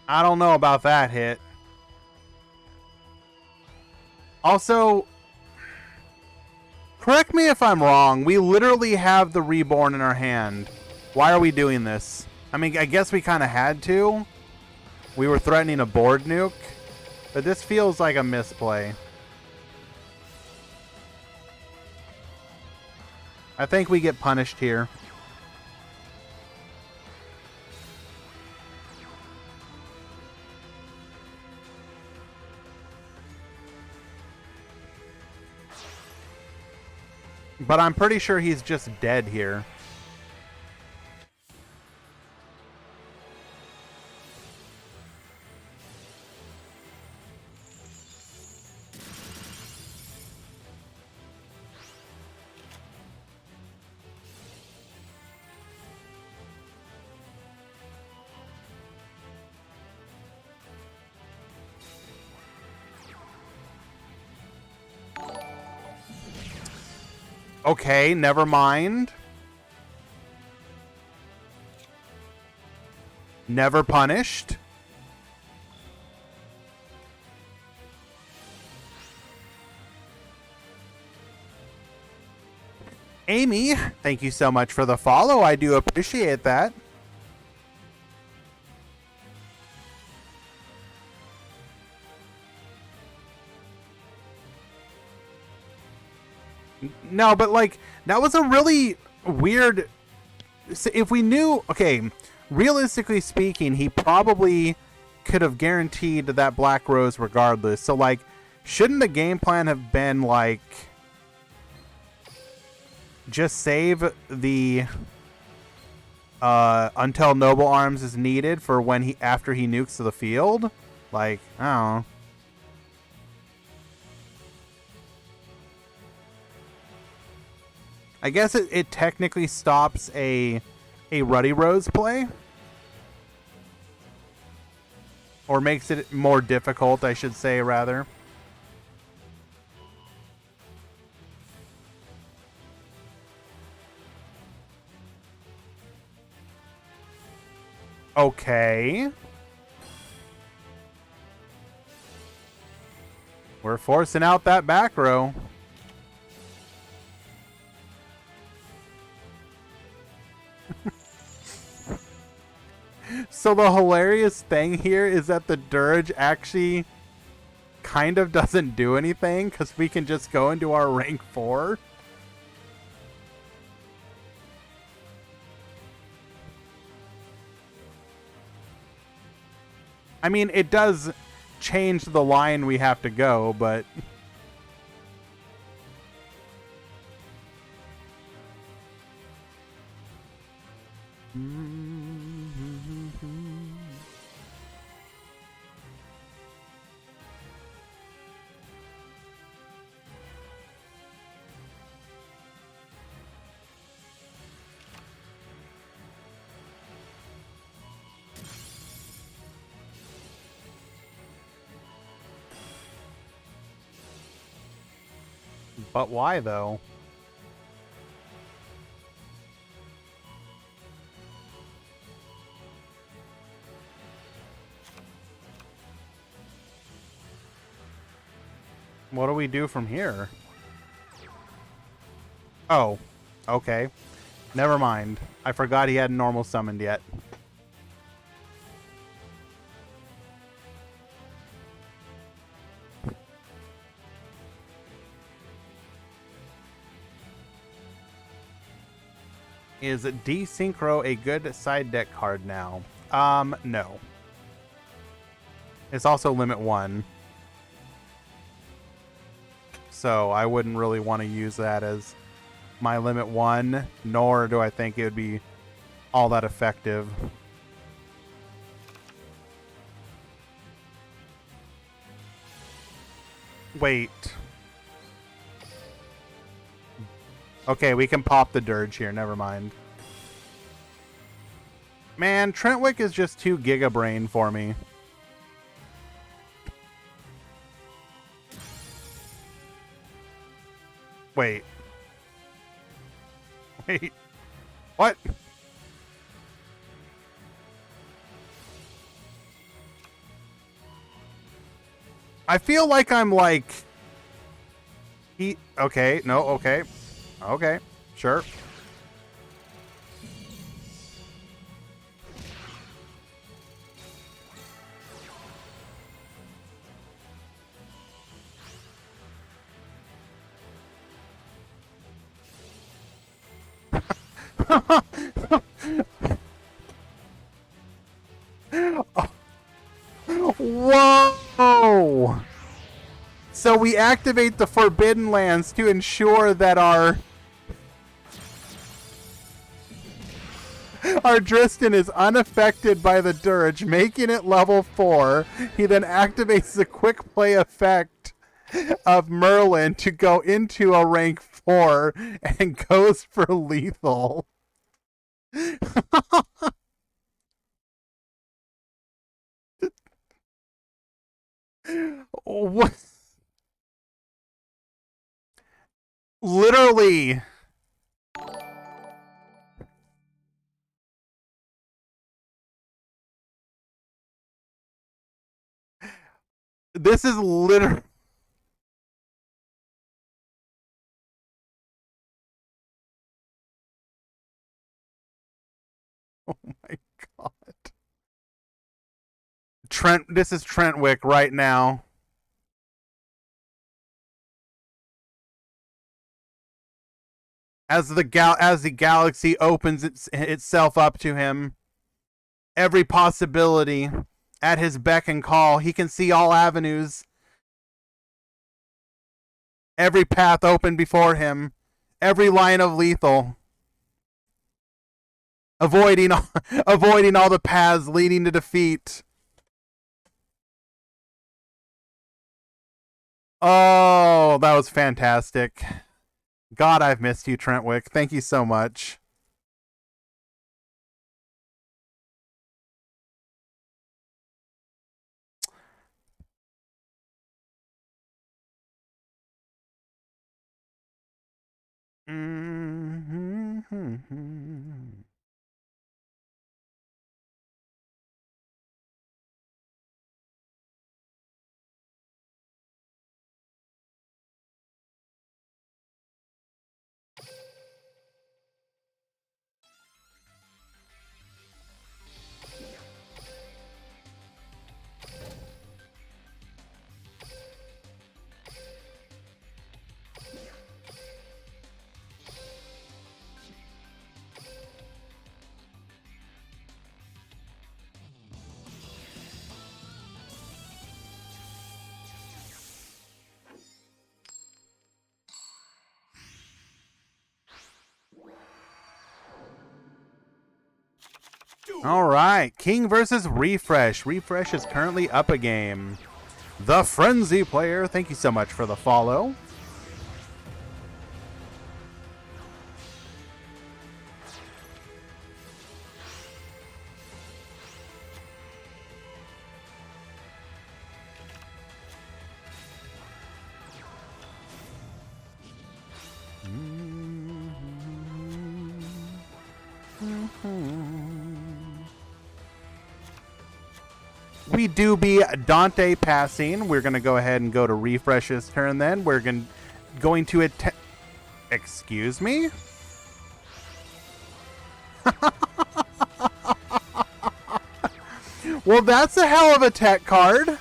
I don't know about that hit. Also, correct me if I'm wrong. We literally have the Reborn in our hand. Why are we doing this? I mean, I guess we kind of had to. We were threatening a board nuke. But this feels like a misplay. I think we get punished here. But I'm pretty sure he's just dead here. Okay, never mind. Never punished. Amy, thank you so much for the follow. I do appreciate that. No, but like, that was a really weird... If we knew... Okay, realistically speaking, he probably could have guaranteed that Black Rose regardless. So, like, shouldn't the game plan have been, like... just save the... until Noble Arms is needed for when after he nukes the field? Like, I don't know. I guess it technically stops a Ruddy Rose play. Or makes it more difficult, I should say, rather. Okay. We're forcing out that back row. So the hilarious thing here is that the Dirge actually kind of doesn't do anything because we can just go into our rank 4. I mean, it does change the line we have to go, but... But why, though? What do we do from here? Oh, okay. Never mind. I forgot he hadn't normal summoned yet. Is Desynchro a good side deck card now? No. It's also limit 1. So I wouldn't really want to use that as my limit 1, nor do I think it would be all that effective. Wait. Okay, we can pop the Dirge here. Never mind. Man, Trentwick is just too Giga Brain for me. Wait. Wait. What? I feel like I'm like... Okay, no, okay. Okay, sure. Whoa! So we activate the Forbidden Lands to ensure that our Dristan is unaffected by the Dirge, making it level 4. He then activates the quick play effect of Merlin to go into a rank 4 and goes for lethal. What? Literally. This is literally... Oh my god. This is Trentwick right now. As the galaxy opens itself up to him, every possibility at his beck and call, he can see all avenues. Every path open before him, every line of lethal. Avoiding all the paths leading to defeat. Oh, that was fantastic. God, I've missed you, Trentwick. Thank you so much. All right, King versus Refresh. Refresh is currently up a game. The Frenzy player, thank you so much for the follow. We do be Dante passing. We're going to go ahead and go to Refresh's turn then. We're going to attempt... Excuse me? Well, that's a hell of a tech card.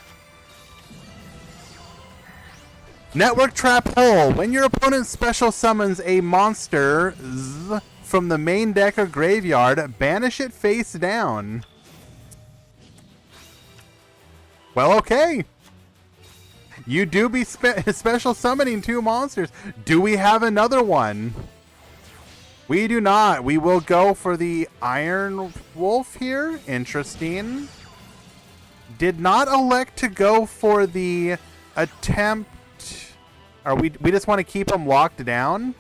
Network Trap Hole. When your opponent special summons a monster from the main deck or graveyard, banish it face down. Well, okay. You do be special summoning 2 monsters. Do we have another one? We do not. We will go for the Iron Wolf here. Interesting. Did not elect to go for the attempt. Or we just want to keep them locked down?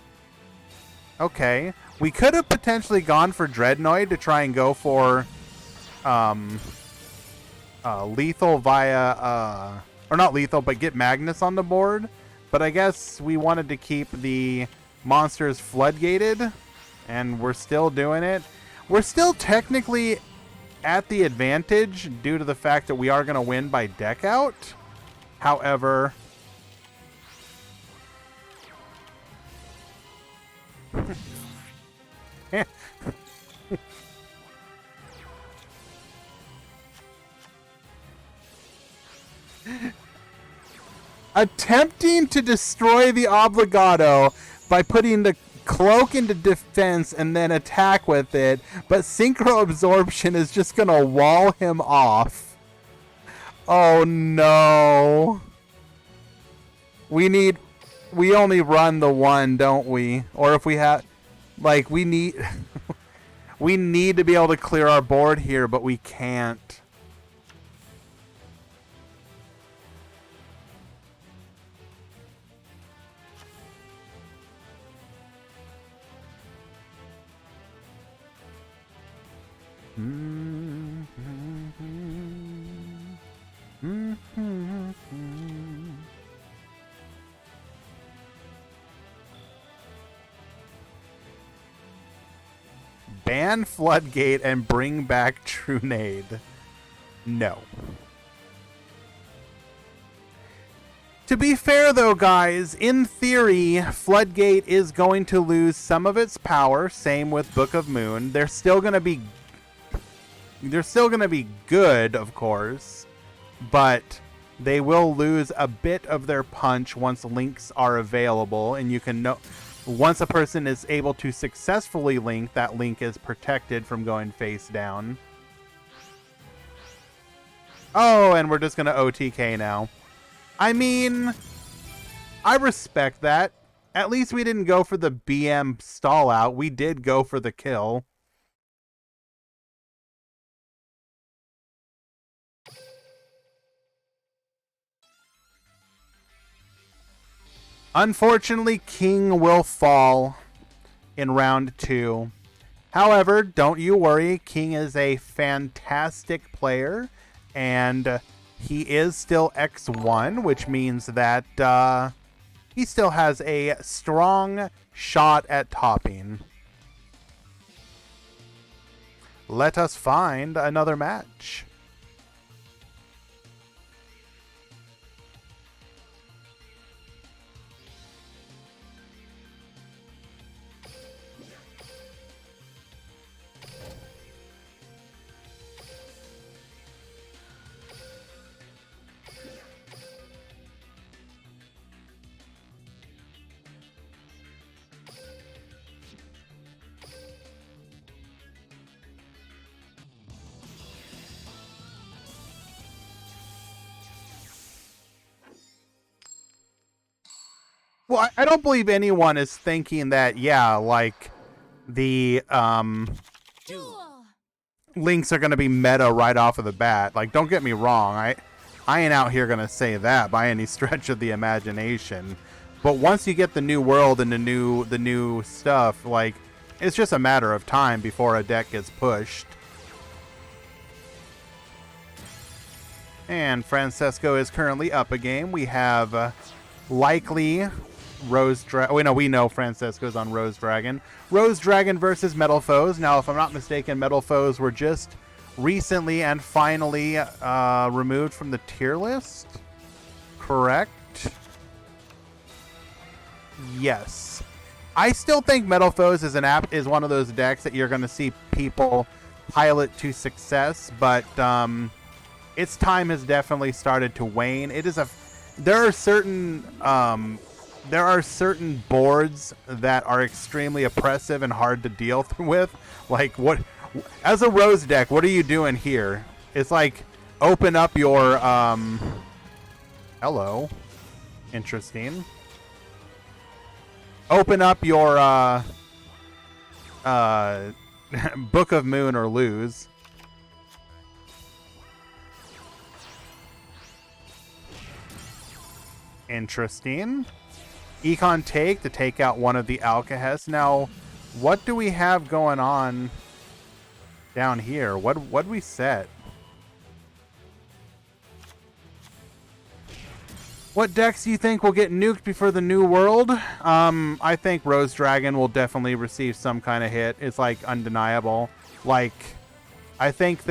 Okay. We could have potentially gone for Dreadnoid to try and go for lethal via or not lethal, but get Magnus on the board. But I guess we wanted to keep the monsters floodgated, and we're still doing it. We're still technically at the advantage due to the fact that we are going to win by deck out. However, attempting to destroy the Obligado by putting the cloak into defense and then attack with it, but Synchro Absorption is just gonna wall him off. Oh no. We only run the one, don't we? Or if we have, like, we need we need to be able to clear our board here, but we can't. Ban Floodgate and bring back Trunade. No. To be fair though, guys, in theory, Floodgate is going to lose some of its power. Same with Book of Moon. They're still gonna be good, of course, but they will lose a bit of their punch once links are available, and you can know once a person is able to successfully link, that link is protected from going face down. Oh, and we're just gonna OTK now. I mean, I respect that. At least we didn't go for the BM stall out. We did go for the kill. Unfortunately, King will fall in round 2. However, don't you worry. King is a fantastic player, and he is still X1, which means that he still has a strong shot at topping. Let us find another match. Well, I don't believe anyone is thinking that, yeah, like, the links are going to be meta right off of the bat. Like, don't get me wrong. I ain't out here going to say that by any stretch of the imagination. But once you get the new world and the new stuff, like, it's just a matter of time before a deck gets pushed. And Francesco is currently up a game. We have likely Rose Dragon. Wait, no, we know Francesco's on Rose Dragon. Rose Dragon versus Metal Foes. Now, if I'm not mistaken, Metal Foes were just recently and finally removed from the tier list. Correct? Yes. I still think Metal Foes is one of those decks that you're going to see people pilot to success, but its time has definitely started to wane. There are certain boards that are extremely oppressive and hard to deal with. Like, what, as a Rose deck, what are you doing here? It's like, open up your hello, interesting. Open up your Book of Moon or lose. Interesting. Econ take to take out one of the Alcahest. Now, what do we have going on down here? What'd we set? What decks do you think will get nuked before the new world? I think Rose Dragon will definitely receive some kind of hit. It's like undeniable. Like, I think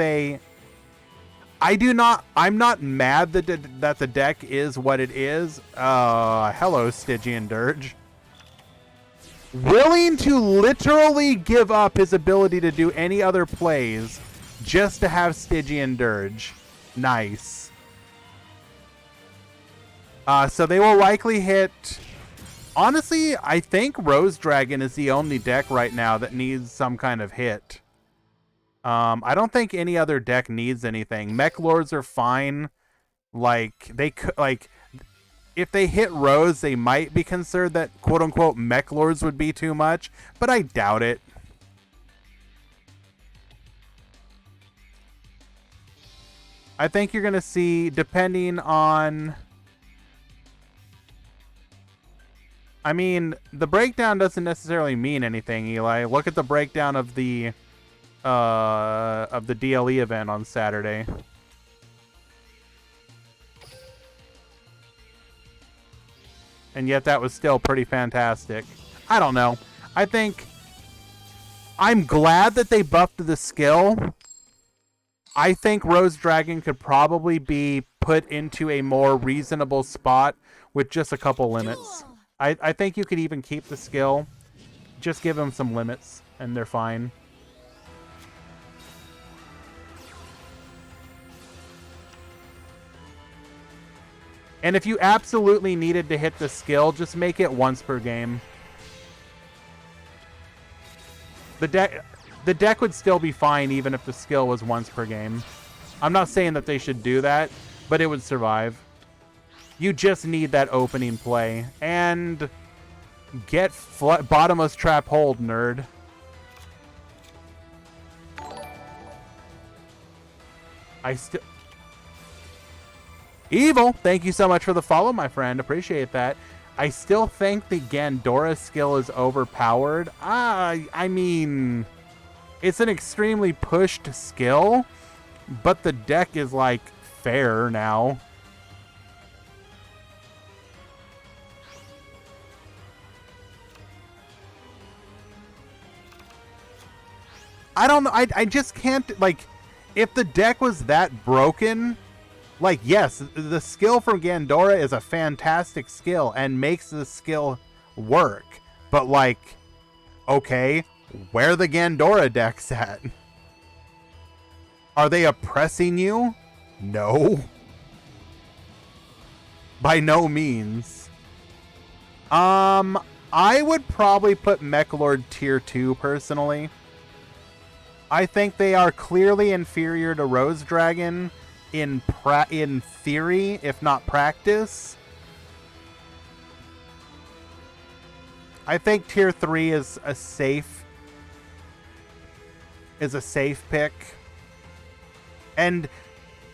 I'm not mad that the deck is what it is. Hello, Stygian Dirge. Willing to literally give up his ability to do any other plays just to have Stygian Dirge. Nice. So they will likely hit... Honestly, I think Rose Dragon is the only deck right now that needs some kind of hit. I don't think any other deck needs anything. Mech Lords are fine. Like, they could... Like... If they hit Rose, they might be concerned that quote-unquote Mech Lords would be too much, but I doubt it. I think you're going to see, depending on... I mean, the breakdown doesn't necessarily mean anything, Eli. Look at the breakdown of the DLE event on Saturday. And yet that was still pretty fantastic. I don't know. I think... I'm glad that they buffed the skill. I think Rose Dragon could probably be put into a more reasonable spot with just a couple limits. I think you could even keep the skill. Just give them some limits, and they're fine. And if you absolutely needed to hit the skill, just make it once per game. The deck would still be fine even if the skill was once per game. I'm not saying that they should do that, but it would survive. You just need that opening play. And get bottomless trap hold, nerd. Evil, thank you so much for the follow, my friend. Appreciate that. I still think the Gandora skill is overpowered. I mean, it's an extremely pushed skill, but the deck is, like, fair now. I don't know. I just can't, like, if the deck was that broken... Like, yes, the skill from Gandora is a fantastic skill and makes the skill work. But, like, okay, where are the Gandora decks at? Are they oppressing you? No. By no means. I would probably put Mechlord tier 2, personally. I think they are clearly inferior to Rose Dragon in theory, if not practice. I think tier 3 is a safe pick. And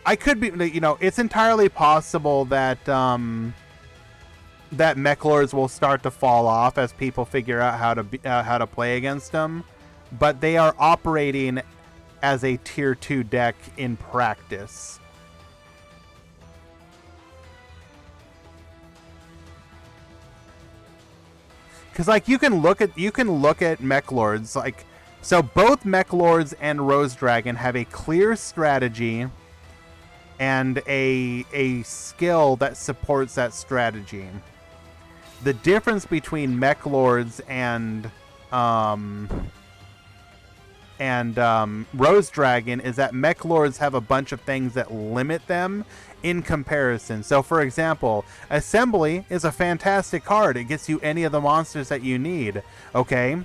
I could be, you know, it's entirely possible that that Mechlords will start to fall off as people figure out how to play against them, but they are operating as a tier 2 deck in practice. Because, like, you can look at Mechlords, like, so both Mechlords and Rose Dragon have a clear strategy and a skill that supports that strategy. The difference between Mechlords and Rose Dragon is that Mechlords have a bunch of things that limit them in comparison. So, for example, Assembly is a fantastic card. It gets you any of the monsters that you need. Okay?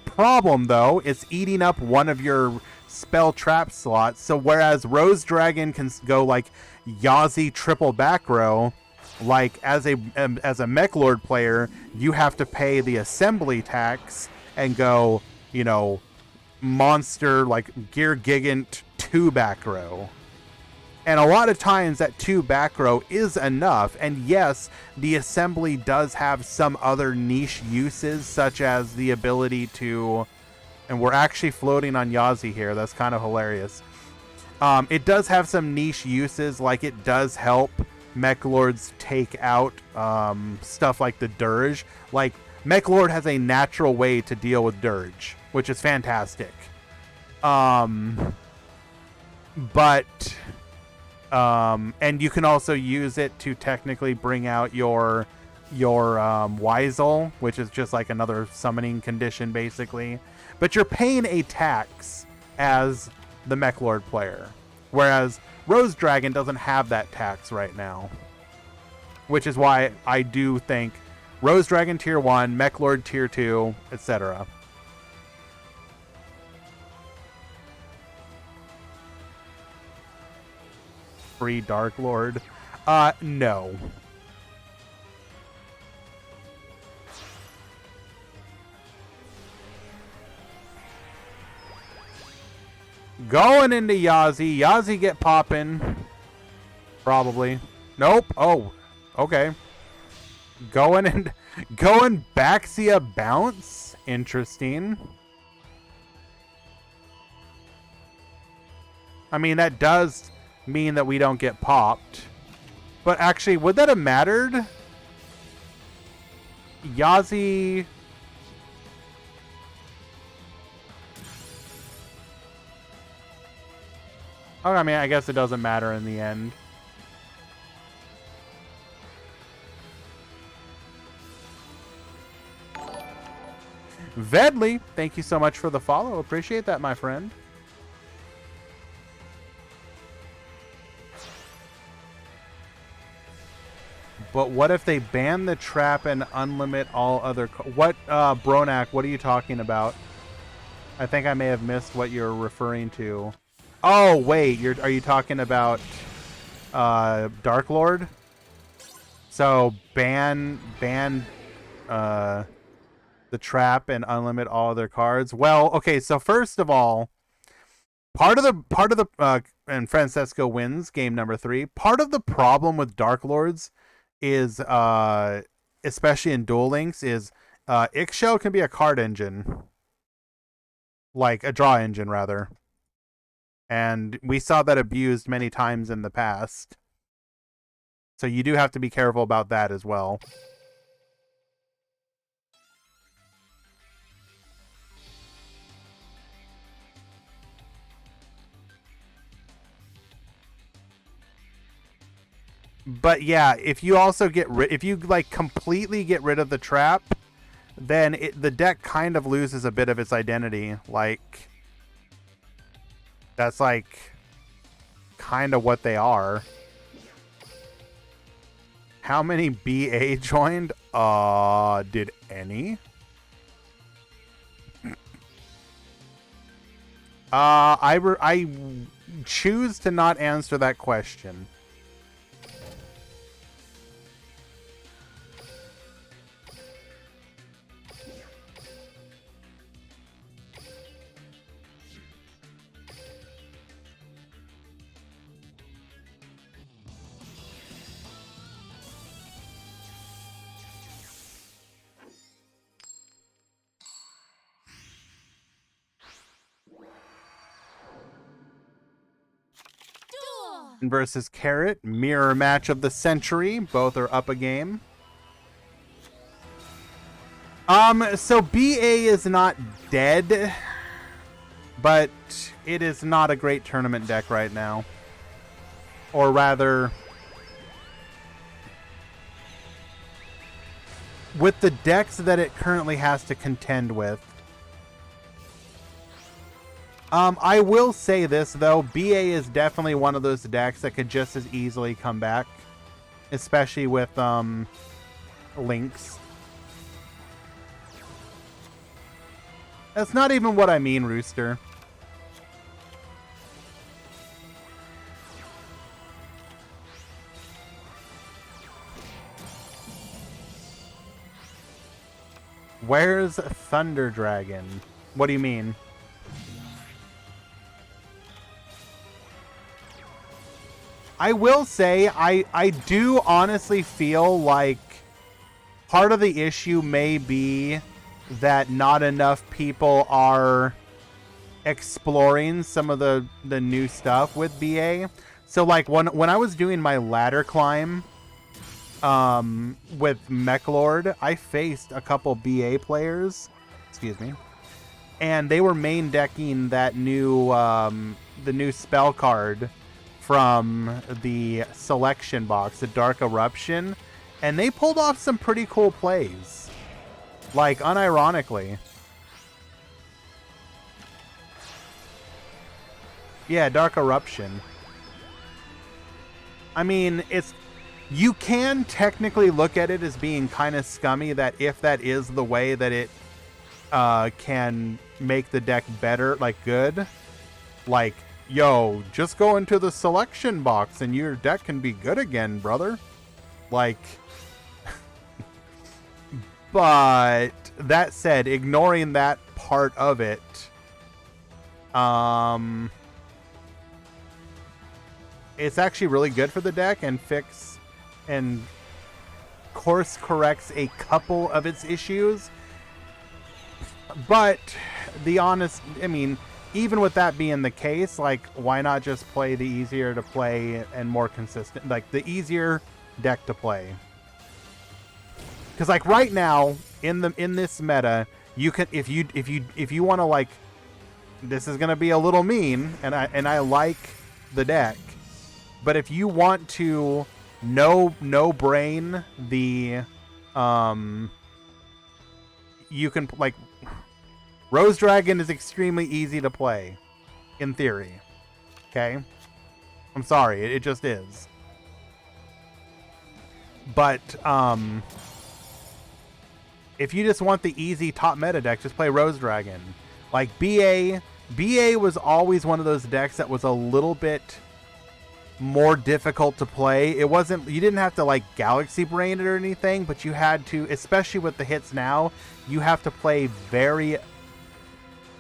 Problem, though, it's eating up one of your spell trap slots. So, whereas Rose Dragon can go, like, Yazi triple back row, like, as a Mechlord player, you have to pay the Assembly tax and go, you know, monster, like, Gear Gigant 2 back row. And a lot of times that 2 back row is enough. And yes, the Assembly does have some other niche uses, such as the ability to... And we're actually floating on Yazi here. That's kind of hilarious. It does have some niche uses, like it does help Mechlords take out stuff like the Dirge. Like, Mechlord has a natural way to deal with Dirge, which is fantastic. But And you can also use it to technically bring out your Weisel, which is just like another summoning condition, basically. But you're paying a tax as the Mech Lord player, whereas Rose Dragon doesn't have that tax right now, which is why I do think Rose Dragon Tier 1, Mech Lord Tier 2, etc. Free Dark Lord? No. Going into Yazi. Yazi get poppin'. Probably. Nope. Oh, okay. Going Baxia bounce. Interesting. I mean, that does mean that we don't get popped. But actually, would that have mattered? Yazi... Oh, I mean, I guess it doesn't matter in the end. Vedley, thank you so much for the follow. Appreciate that, my friend. But what if they ban the trap and unlimit all other... What, Bronak, what are you talking about? I think I may have missed what you're referring to. Oh, wait, are you talking about Dark Lord? So, ban the trap and unlimit all other cards. Well, okay, so first of all, part of the and Francesco wins game number 3. Part of the problem with Dark Lords is especially in Duel Links is Ixchel can be a card engine. Like a draw engine rather. And we saw that abused many times in the past. So you do have to be careful about that as well. But yeah, if you also if you like completely get rid of the trap, then the deck kind of loses a bit of its identity. Like, that's like kind of what they are. How many BA joined? Did any? I choose to not answer that question. Versus Carrot, mirror match of the century. Both are up a game. So BA is not dead, but it is not a great tournament deck right now. Or rather, with the decks that it currently has to contend with. I will say this, though. BA is definitely one of those decks that could just as easily come back. Especially with, Lynx. That's not even what I mean, Rooster. Where's Thunder Dragon? What do you mean? I will say, I do honestly feel like part of the issue may be that not enough people are exploring some of the new stuff with BA. So like when I was doing my ladder climb with Mechlord, I faced a couple BA players, excuse me, and they were main decking that new the new spell card from the selection box, the Dark Eruption, and they pulled off some pretty cool plays. Like, unironically. Yeah, Dark Eruption. I mean, you can technically look at it as being kind of scummy, that if that is the way that it can make the deck better, like good, like, yo, just go into the selection box and your deck can be good again, brother. Like, but that said, ignoring that part of it, it's actually really good for the deck and course corrects a couple of its issues. But I mean, even with that being the case, like, why not just play the easier to play and more consistent, like the easier deck to play? Because like right now in this meta, you can, if you want to, like, this is gonna be a little mean, and I like the deck, but if you want to no brain the you can, like, Rose Dragon is extremely easy to play in theory. Okay? I'm sorry, it just is. But if you just want the easy top meta deck, just play Rose Dragon. Like BA was always one of those decks that was a little bit more difficult to play. It wasn't, you didn't have to like Galaxy Brain it or anything, but you had to, especially with the hits now, you have to play very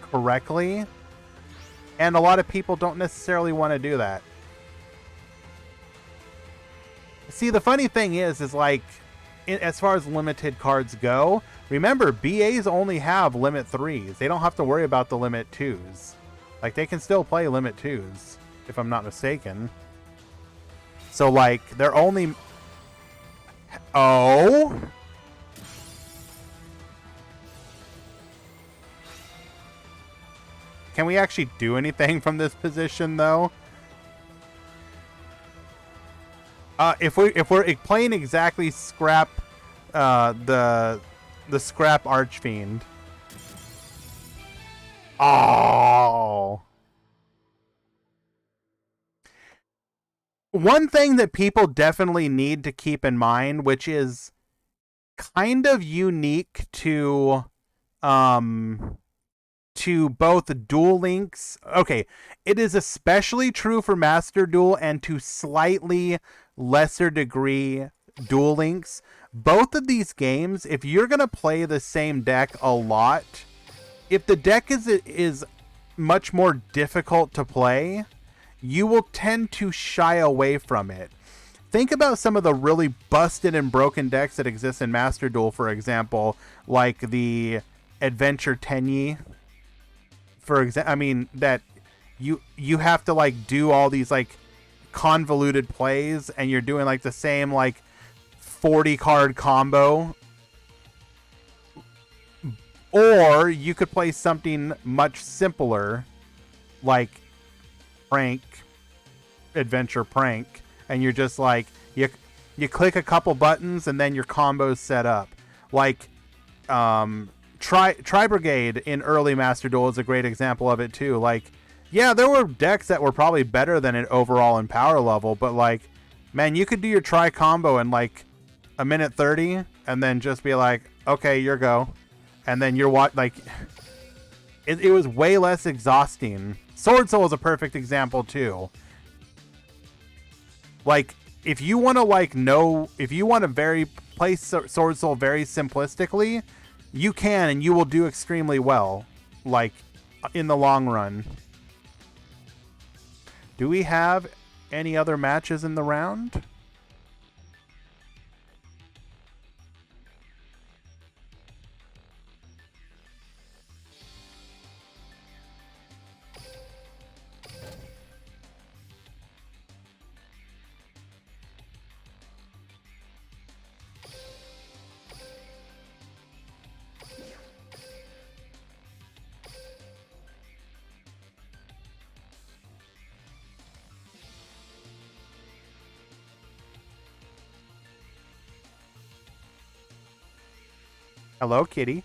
correctly. And a lot of people don't necessarily want to do that. See, the funny thing is like, as far as limited cards go, remember, BAs only have limit 3s. They don't have to worry about the limit 2s. Like, they can still play limit 2s, if I'm not mistaken. So, like, they're only... Oh? Can we actually do anything from this position, though? If we're playing exactly Scrap, the Scrap Archfiend. Oh. One thing that people definitely need to keep in mind, which is kind of unique to both Duel Links. Okay, it is especially true for Master Duel and to slightly lesser degree Duel Links. Both of these games, if you're going to play the same deck a lot, if the deck is much more difficult to play, you will tend to shy away from it. Think about some of the really busted and broken decks that exist in Master Duel, for example, like the Adventure Tenyi. For example, I mean, that you have to like do all these like convoluted plays, and you're doing like the same like 40 card combo. Or you could play something much simpler, like Adventure Prank, and you're just like, you click a couple buttons and then your combo's set up. Like Tri Brigade in early Master Duel is a great example of it too. Like, yeah, there were decks that were probably better than it overall in power level, but like, man, you could do your Tri combo in like a minute 30 and then just be like, okay, your go. And then you're like, it was way less exhausting. Sword Soul is a perfect example too. Like, if you want to play Sword Soul very simplistically, you can, and you will do extremely well, like, in the long run. Do we have any other matches in the round? Hello, kitty.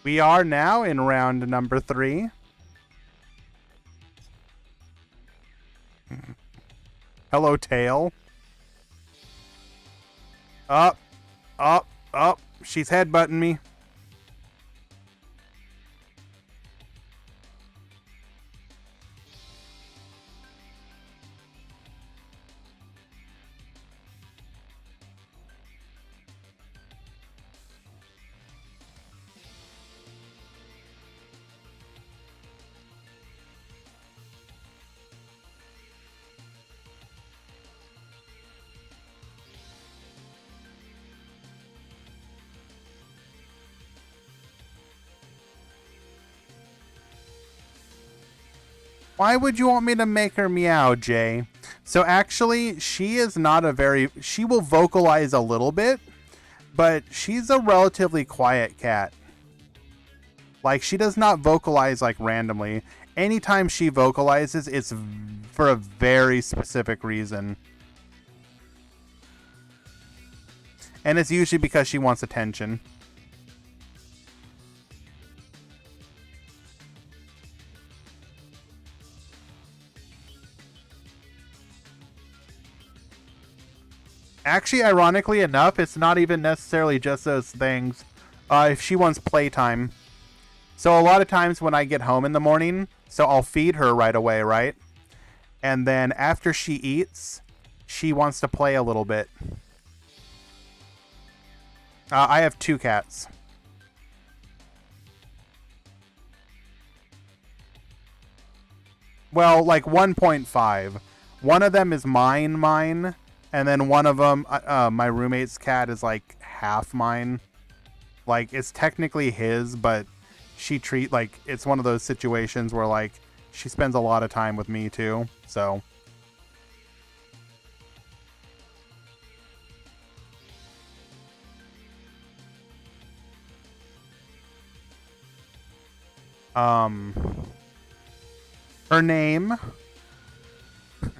We are now in round number 3. Hello, tail. Up, up, up. She's headbutting me. Why would you want me to make her meow, Jay? So actually, she is not a very... She will vocalize a little bit, but she's a relatively quiet cat. Like, she does not vocalize, like, randomly. Anytime she vocalizes, it's for a very specific reason. And it's usually because she wants attention. Actually, ironically enough, it's not even necessarily just those things. If she wants playtime. So a lot of times when I get home in the morning, so I'll feed her right away, right? And then after she eats, she wants to play a little bit. I have 2 cats. Well, like 1.5. One of them is mine. And then one of them, my roommate's cat is like half mine. Like, it's technically his, but it's one of those situations where, like, she spends a lot of time with me too, so. Her name,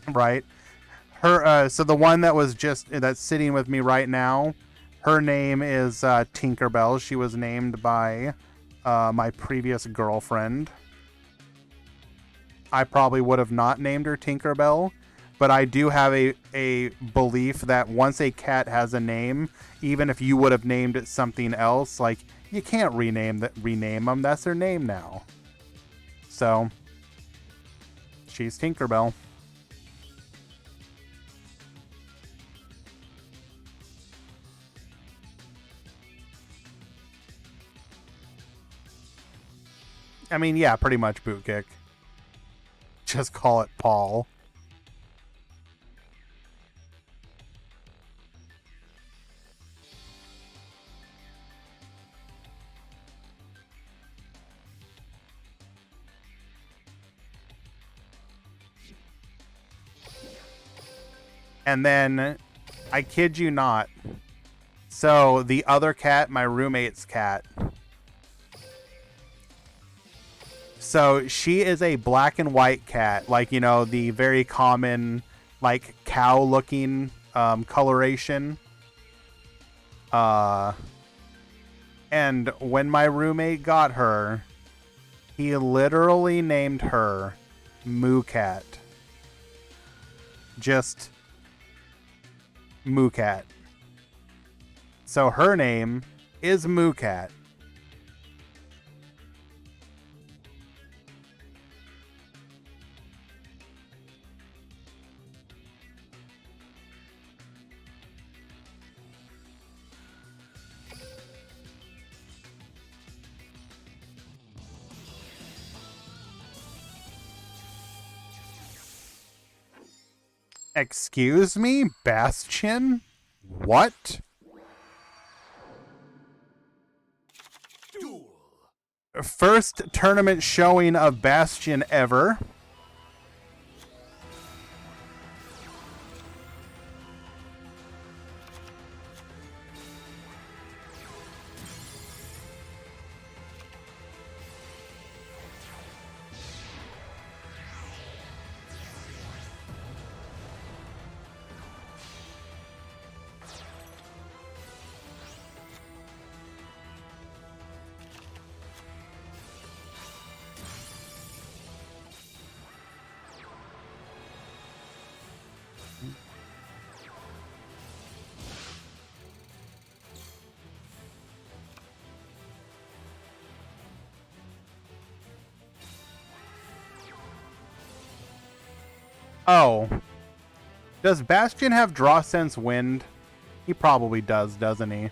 right? So the one that's sitting with me right now, her name is Tinkerbell. She was named by my previous girlfriend. I probably would have not named her Tinkerbell, but I do have a belief that once a cat has a name, even if you would have named it something else, like, you can't rename them. That's their name now. So, she's Tinkerbell. I mean, yeah, pretty much boot kick. Just call it Paul. And then, I kid you not, so the other cat, my roommate's cat, so she is a black and white cat, like, you know, the very common, like, cow-looking coloration. And when my roommate got her, he literally named her Moo Cat. Just Moo Cat. So her name is Moo Cat. Excuse me? Bastion? What? First tournament showing of Bastion ever. Oh. Does Bastion have Draw Sense Wind? He probably does, doesn't he?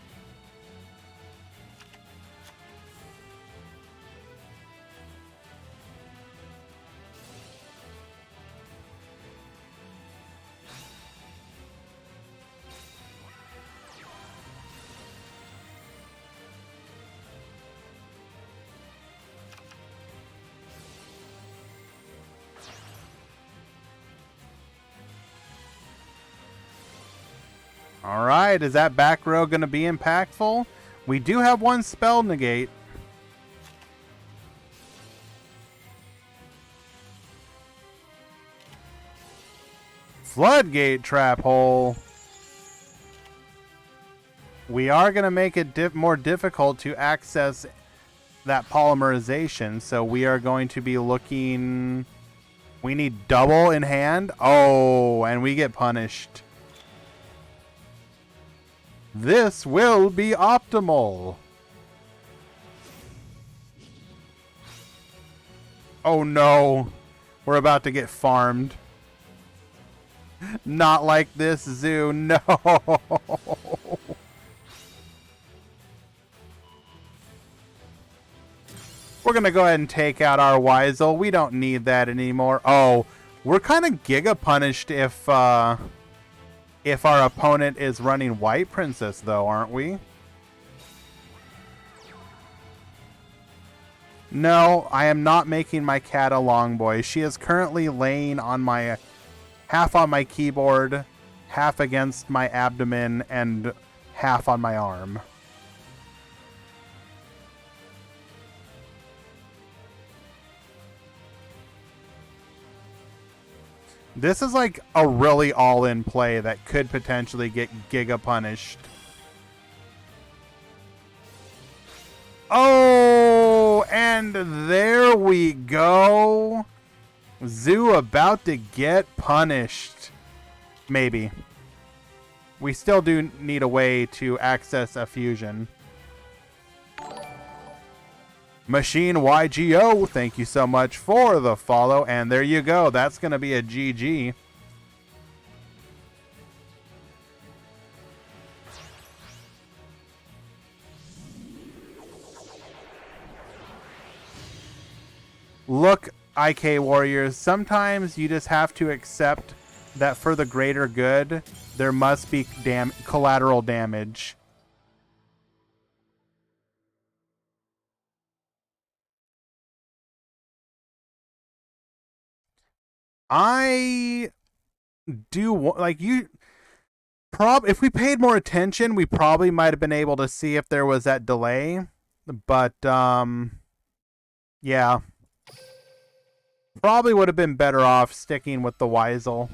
Alright, is that back row going to be impactful? We do have one spell negate. Floodgate trap hole. We are going to make it more difficult to access that polymerization, so we are going to be looking... We need double in hand. Oh, and we get punished. This will be optimal. Oh no. We're about to get farmed. Not like this, Zoo. No. We're going to go ahead and take out our Weisel. We don't need that anymore. Oh, we're kind of Giga punished if our opponent is running White Princess, though, aren't we? No, I am not making my cat a long boy. She is currently laying on my... half on my keyboard, half against my abdomen, and half on my arm. This is like a really all-in play that could potentially get Giga punished. Oh, and there we go. Zoo about to get punished. Maybe. We still do need a way to access a fusion. Machine YGO, thank you so much for the follow. And there you go. That's going to be a GG. Look, IK Warriors, sometimes you just have to accept that for the greater good, there must be collateral damage. I do like you. If we paid more attention, we probably might have been able to see if there was that delay. But yeah, probably would have been better off sticking with the Weisel.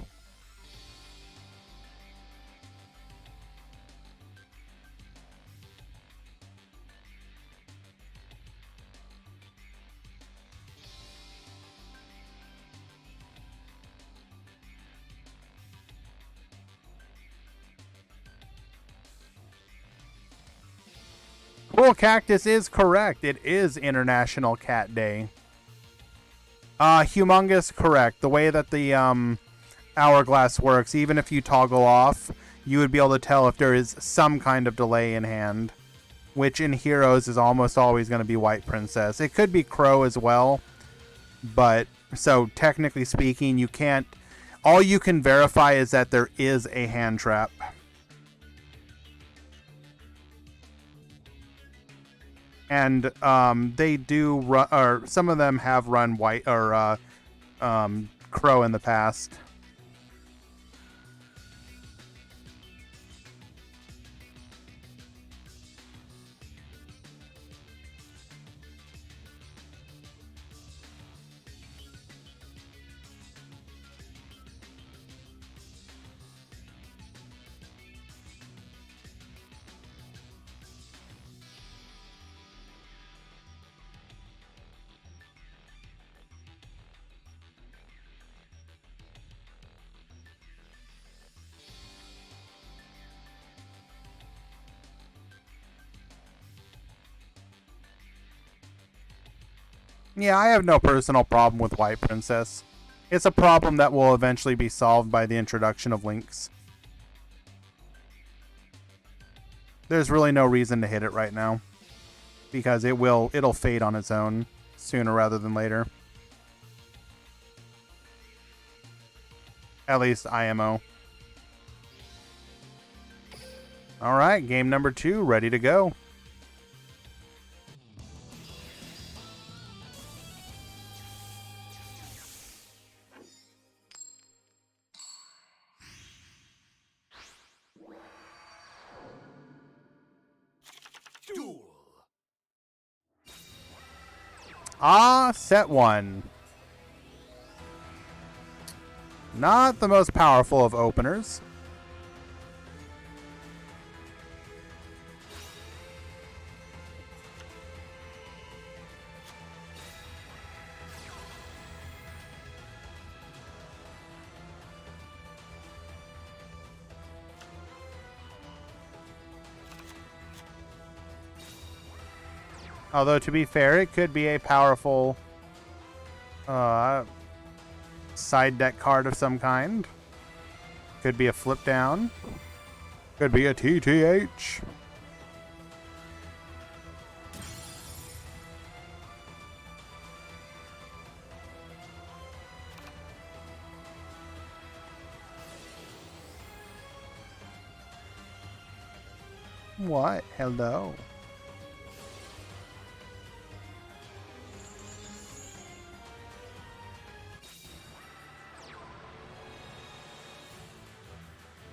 Cool Cactus is correct. It is International Cat Day. Humongous, correct. The way that the hourglass works, even if you toggle off, you would be able to tell if there is some kind of delay in hand, which in Heroes is almost always going to be White Princess. It could be Crow as well, but so technically speaking, you can't All you can verify is that there is a hand trap. And they do run, or some of them have run white or crow in the past. Yeah, I have no personal problem with White Princess. It's a problem that will eventually be solved by the introduction of links. There's really no reason to hit it right now, because it'll fade on its own sooner rather than later. At least IMO. All right, game number 2, ready to go. Set 1. Not the most powerful of openers. Although, to be fair, it could be a powerful side deck card of some kind. Could be a flip down. Could be a TTH. What? Hello.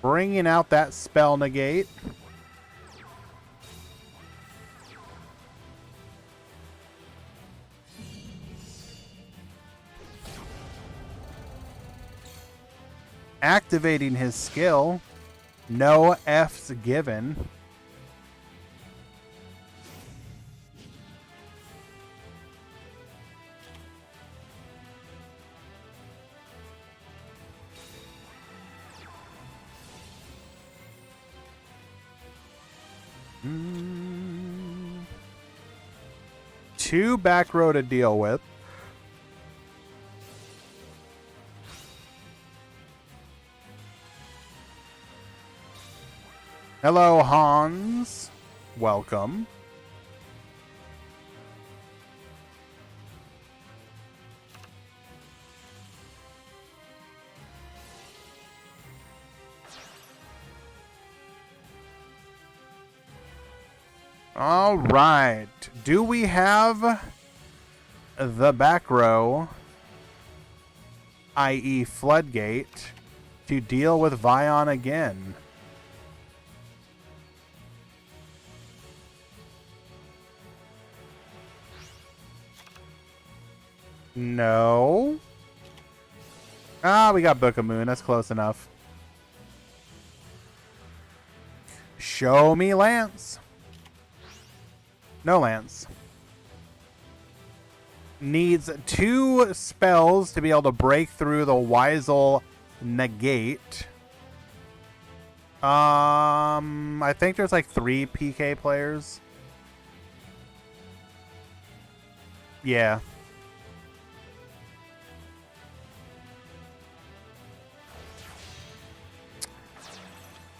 Bringing out that spell negate. Activating his skill. No F's given. Two back row to deal with. Hello, Hans. Welcome. All right. Do we have the back row, i.e. Floodgate, to deal with Vion again? No. We got Book of Moon. That's close enough. Show me Lance. No Lance. Needs 2 spells to be able to break through the Weisel Negate. I think there's like 3 PK players. Yeah.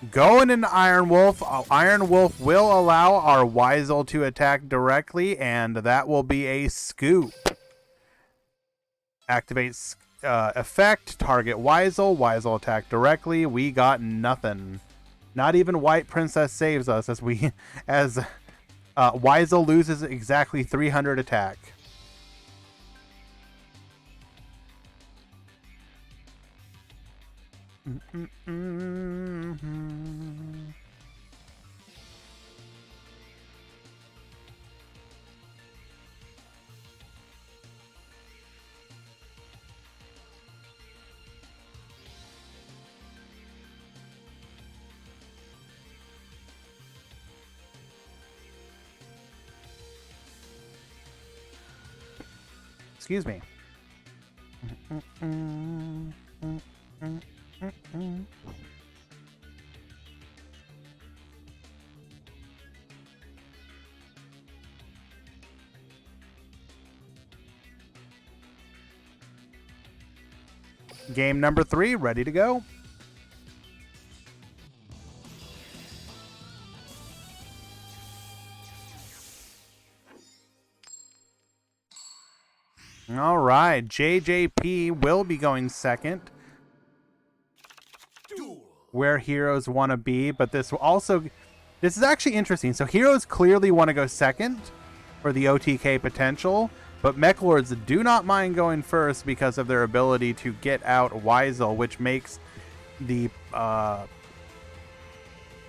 Going into Iron Wolf. Iron Wolf will allow our Weisel to attack directly, and that will be a scoop. Activate effect, target Weisel. Weisel attack directly. We got nothing. Not even White Princess saves us as Weisel loses exactly 300 attack. Excuse me. Game number 3, ready to go. All right, JJP will be going second. Where heroes want to be, but this is actually interesting. So heroes clearly want to go second for the OTK potential, but Mech Lords do not mind going first because of their ability to get out Weisel, which makes the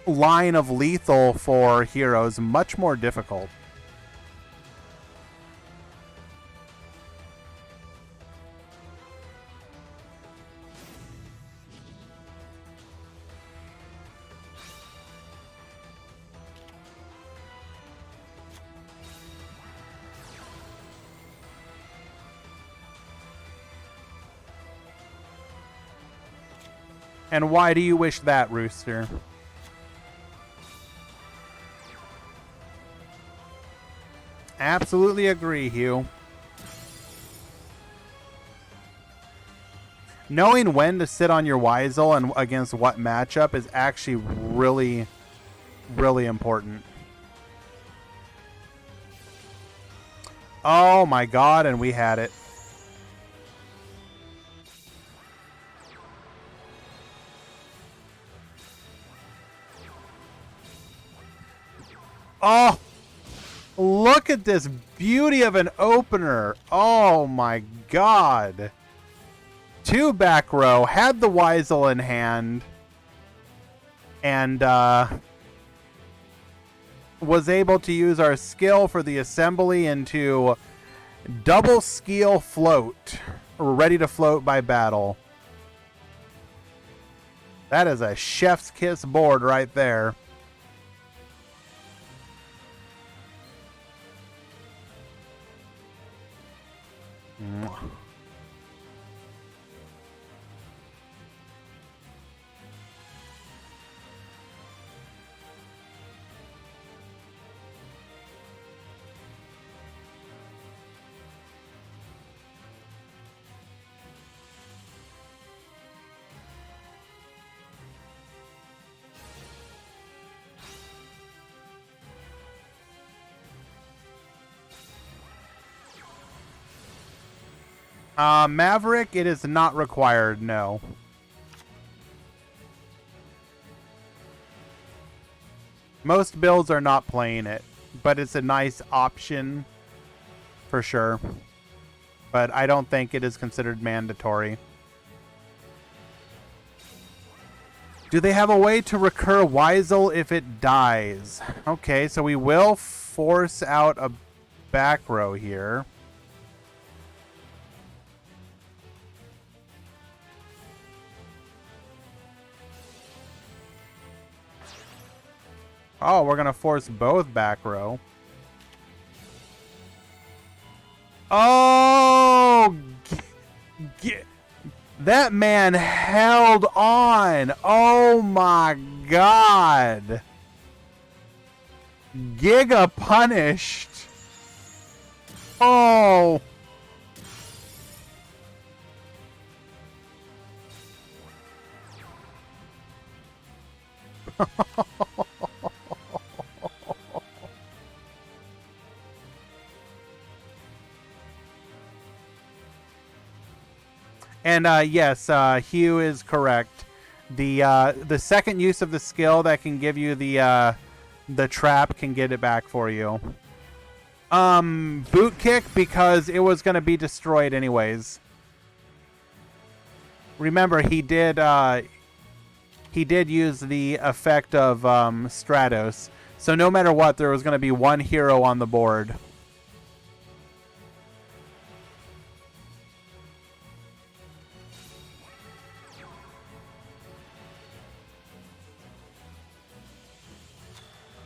line of lethal for heroes much more difficult. And why do you wish that, Rooster? Absolutely agree, Hugh. Knowing when to sit on your Weisel and against what matchup is actually really, really important. Oh my god, and we had it. Oh, look at this beauty of an opener. Oh my god. 2 back row, had the Weisel in hand, and was able to use our skill for the assembly into double skill float. Ready to float by battle. That is a chef's kiss board right there. Maverick, it is not required, no. Most builds are not playing it, but it's a nice option for sure. But I don't think it is considered mandatory. Do they have a way to recur Weisel if it dies? Okay, so we will force out a back row here. Oh, we're going to force both back row. Oh! That man held on. Oh my god. Giga punished. Oh. And yes, Hugh is correct. The second use of the skill that can give you the trap can get it back for you. Boot kick because it was going to be destroyed anyways. Remember, he did use the effect of Stratos. So no matter what, there was going to be one hero on the board.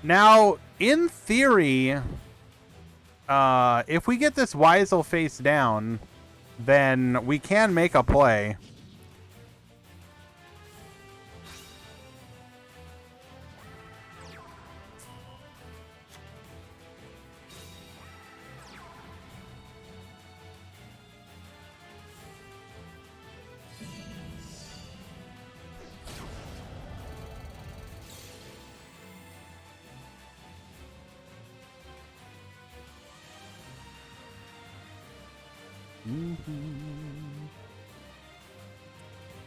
Now, in theory, if we get this Weisel face down, then we can make a play.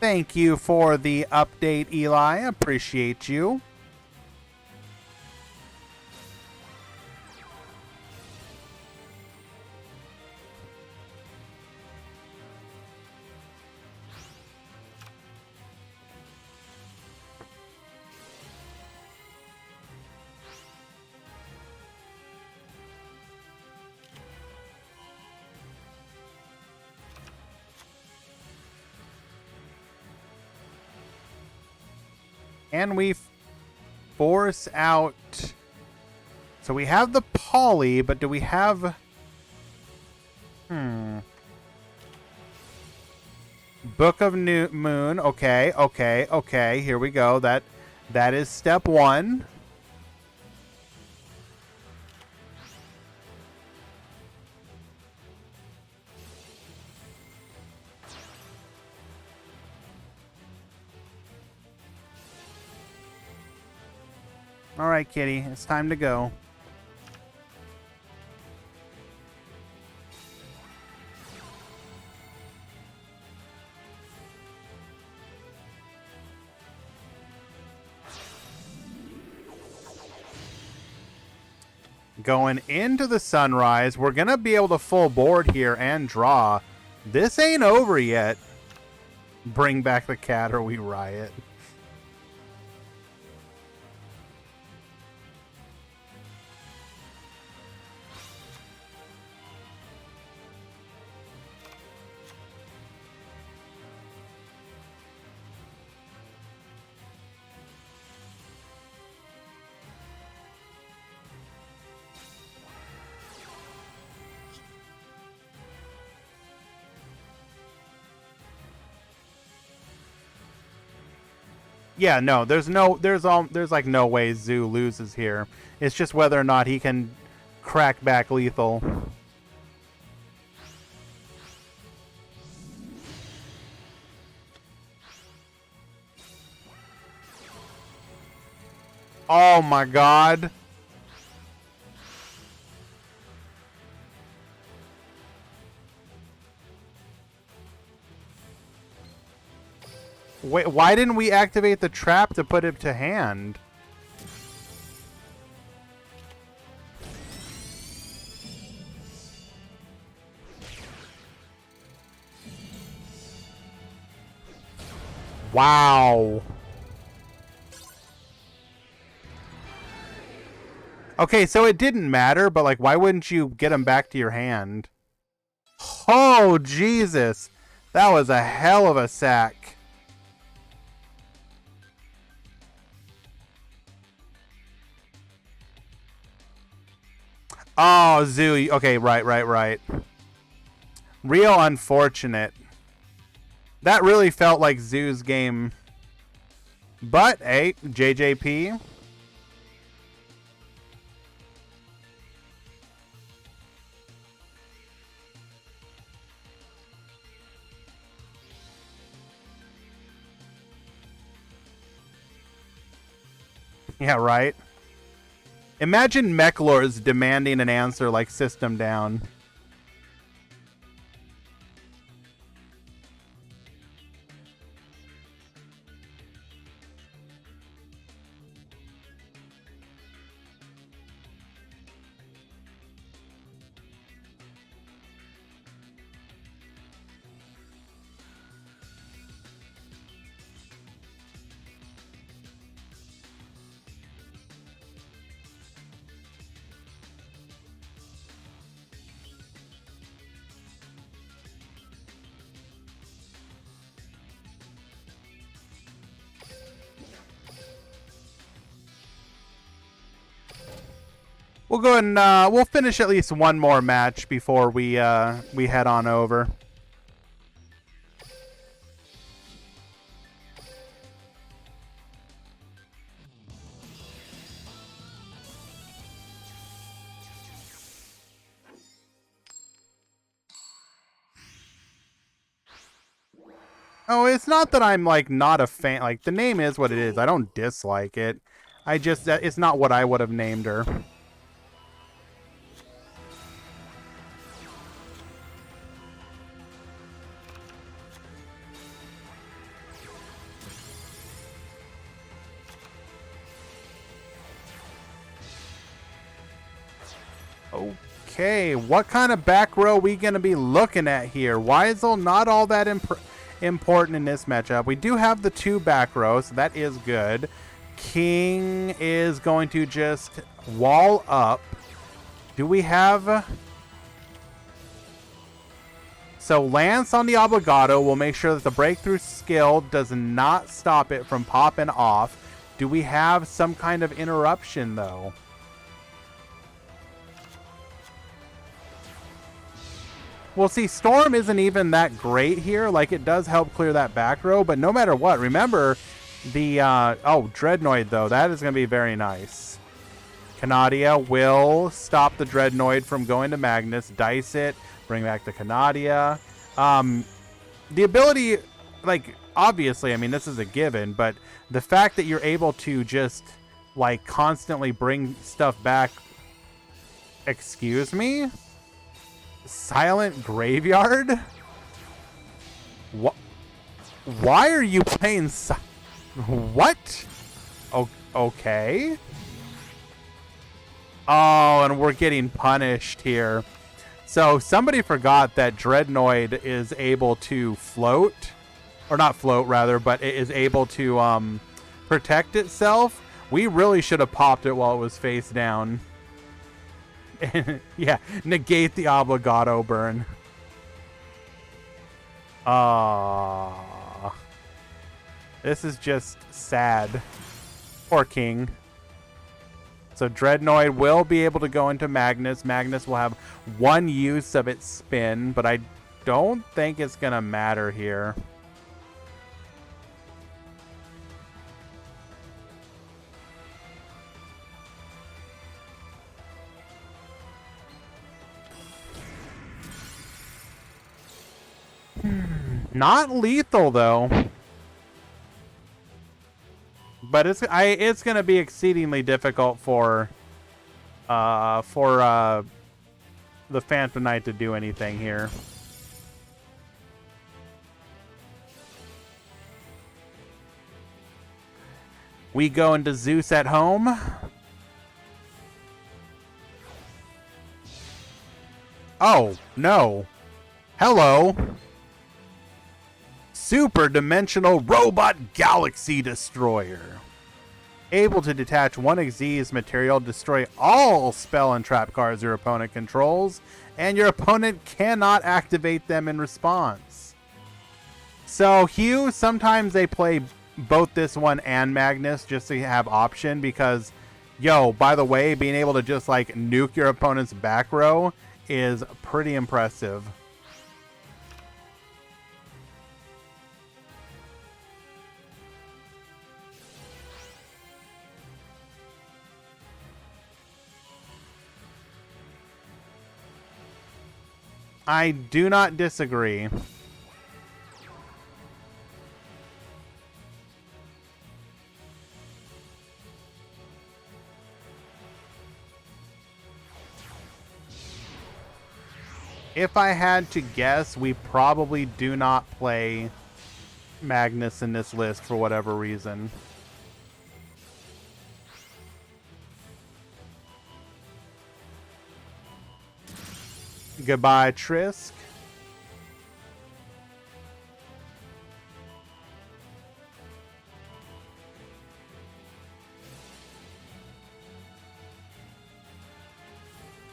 Thank you for the update, Eli. Appreciate you. And we force out... So we have the Poly, but do we have... Book of Moon. Okay, okay, okay. Here we go. That is step one. All right, kitty. It's time to go. Going into the sunrise. We're going to be able to full board here and draw. This ain't over yet. Bring back the cat or we riot. Yeah, no, there's like no way Zoo loses here. It's just whether or not he can crack back lethal. Oh my god. Wait, why didn't we activate the trap to put it to hand? Wow. Okay, so it didn't matter, but like, why wouldn't you get him back to your hand? Oh, Jesus. That was a hell of a sack. Oh, Zoo. Okay, right. Real unfortunate. That really felt like Zoo's game. But, hey, JJP. Yeah, right. Imagine Mechlors demanding an answer like System Down. We'll go ahead and we'll finish at least one more match before we head on over. Oh, it's not that I'm like not a fan. Like the name is what it is. I don't dislike it. I just it's not what I would have named her. Okay, what kind of back row are we going to be looking at here? Weisel, not all that important in this matchup. We do have the 2 back rows, so that is good. King is going to just wall up. Do we have... So Lance on the Obligado will make sure that the breakthrough skill does not stop it from popping off. Do we have some kind of interruption, though? Well, see, Storm isn't even that great here. Like, it does help clear that back row, but no matter what, remember the, oh, Dreadnoid, though. That is going to be very nice. Canadia will stop the Dreadnoid from going to Magnus, dice it, bring back the Canadia. The ability, like, obviously, I mean, this is a given, but the fact that you're able to just, like, constantly bring stuff back, excuse me? Silent Graveyard? What? Why are you playing what? Oh, okay. Oh, and we're getting punished here. So somebody forgot that Dreadnoid is able to float. Or not float, rather, but it is able to protect itself. We really should have popped it while it was face down. Yeah, negate the Obligado burn. This is just sad. Poor King. So Dreadnoid will be able to go into Magnus. Magnus will have 1 use of its spin, but I don't think it's going to matter here. Not lethal though, but it's going to be exceedingly difficult for the Phantom Knight to do anything here. We go into Zeus at home. Oh no! Hello. Super Dimensional Robot Galaxy Destroyer. Able to detach 1 Xyz material, destroy all spell and trap cards your opponent controls, and your opponent cannot activate them in response. So, Hugh, sometimes they play both this one and Magnus just to have option because, yo, by the way, being able to just, like, nuke your opponent's back row is pretty impressive. I do not disagree. If I had to guess, we probably do not play Magnus in this list for whatever reason. Goodbye, Trisk.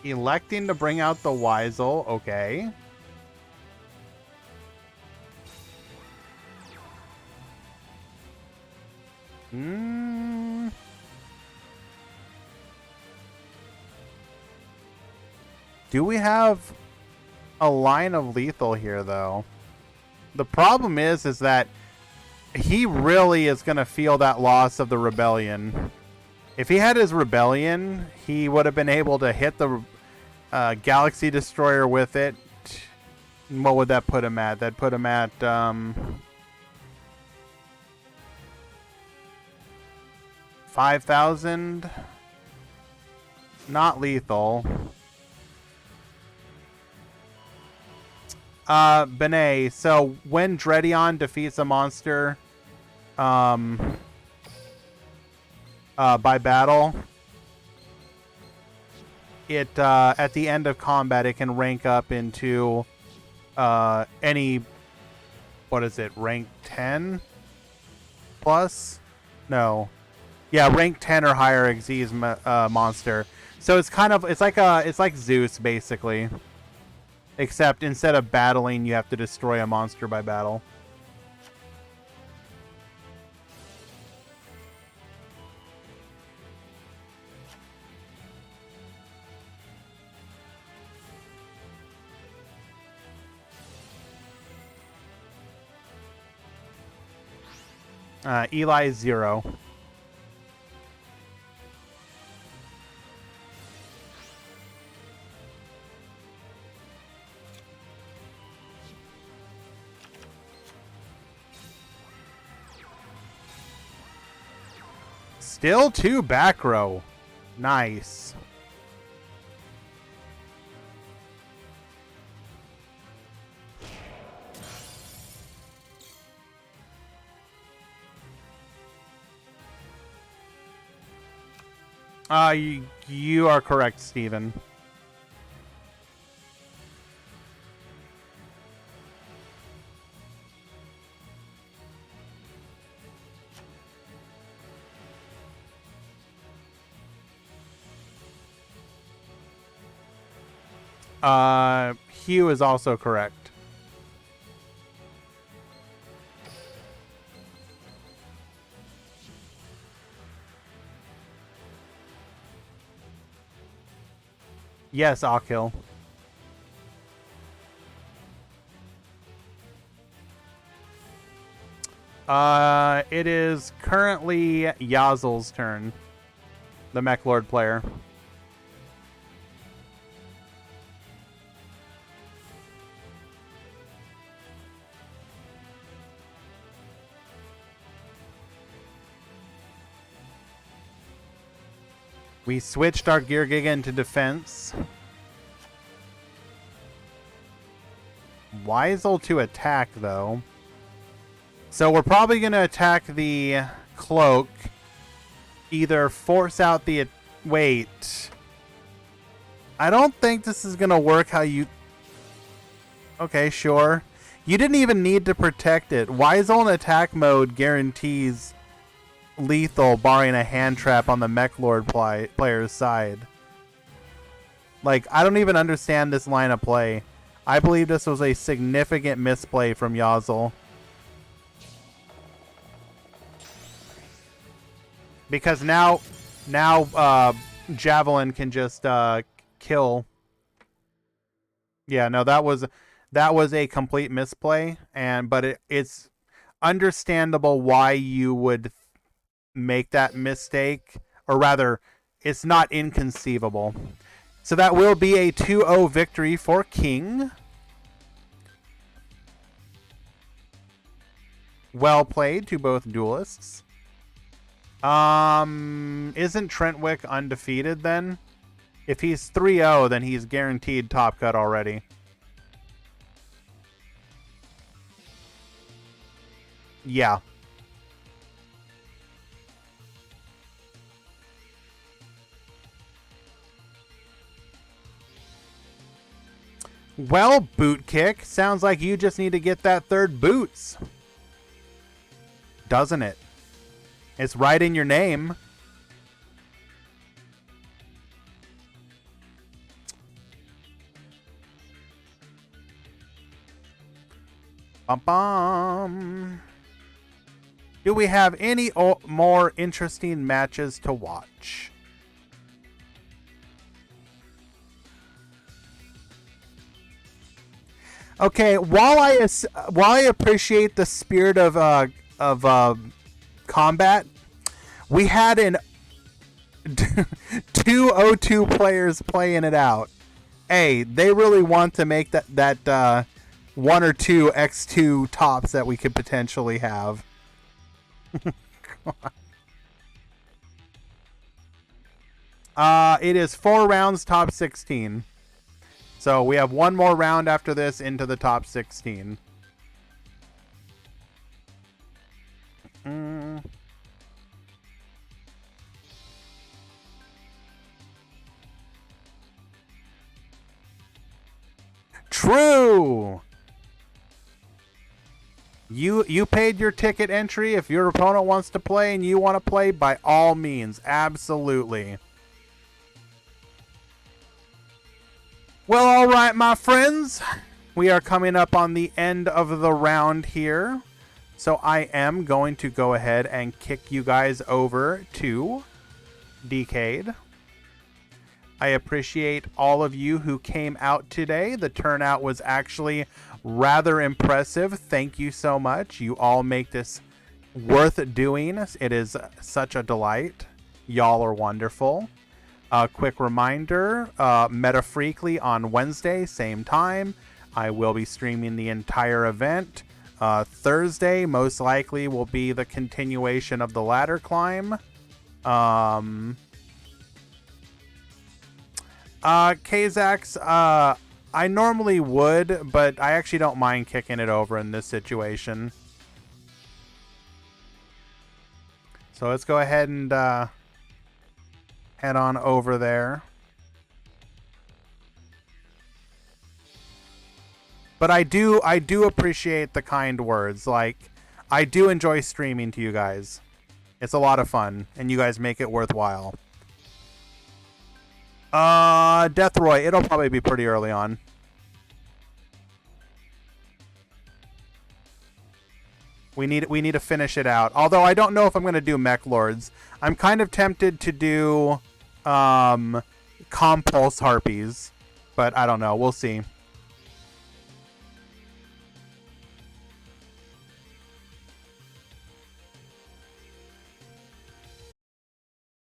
Electing to bring out the Weisel. Okay. Do we have a line of lethal here, though? The problem is that he really is going to feel that loss of the rebellion. If he had his rebellion, he would have been able to hit the Galaxy Destroyer with it. What would that put him at? That'd put him at 5,000. Not lethal. Benet, so when Dredion defeats a monster by battle, it at the end of combat it can rank up into any, what is it, rank 10 plus? No. Yeah, rank 10 or higher Xyz monster. So it's kind of it's like Zeus basically. Except instead of battling, you have to destroy a monster by battle. Eli 0. Still 2 back row. Nice. You are correct, Steven. Hugh is also correct. Yes, Akil. It is currently Yazel's turn. The Mech Lord player. We switched our Gear Giga into defense. Weisel to attack, though. So we're probably going to attack the cloak. Either force out the... Wait. I don't think this is going to work how you... Okay, sure. You didn't even need to protect it. Weisel in attack mode guarantees lethal, barring a hand trap on the Mech Lord player's side. Like, I don't even understand this line of play. I believe this was a significant misplay from Yazel. Because now Javelin can just kill. Yeah, no, that was a complete misplay, but it's understandable why you would make that mistake, or rather, it's not inconceivable. So that will be a 2-0 victory for King. Well played to both duelists. Isn't Trentwick undefeated then? If he's 3-0, then he's guaranteed top cut already. Yeah. Well, Boot Kick, sounds like you just need to get that third boots. Doesn't it? It's right in your name. Bum-bum. Do we have any more interesting matches to watch? Okay, while I appreciate the spirit of combat, we had an two O2 players playing it out. Hey, they really want to make that one or two X2 tops that we could potentially have. It is 4 rounds, top 16. So we have one more round after this into the top 16. True. You paid your ticket entry. If your opponent wants to play and you want to play, by all means, absolutely. Well, all right, my friends. We are coming up on the end of the round here. So I am going to go ahead and kick you guys over to Decade. I appreciate all of you who came out today. The turnout was actually rather impressive. Thank you so much. You all make this worth doing. It is such a delight. Y'all are wonderful. Quick reminder, Meta Freakly on Wednesday, same time. I will be streaming the entire event. Thursday, most likely, will be the continuation of the ladder climb. Kazax, I normally would, but I actually don't mind kicking it over in this situation. So let's go ahead and head on over there. But I do appreciate the kind words. Like, I do enjoy streaming to you guys. It's a lot of fun, and you guys make it worthwhile. Deathroy, it'll probably be pretty early on. We need to finish it out. Although I don't know if I'm going to do Mech Lords. I'm kind of tempted to do Compulse Harpies, but I don't know. We'll see.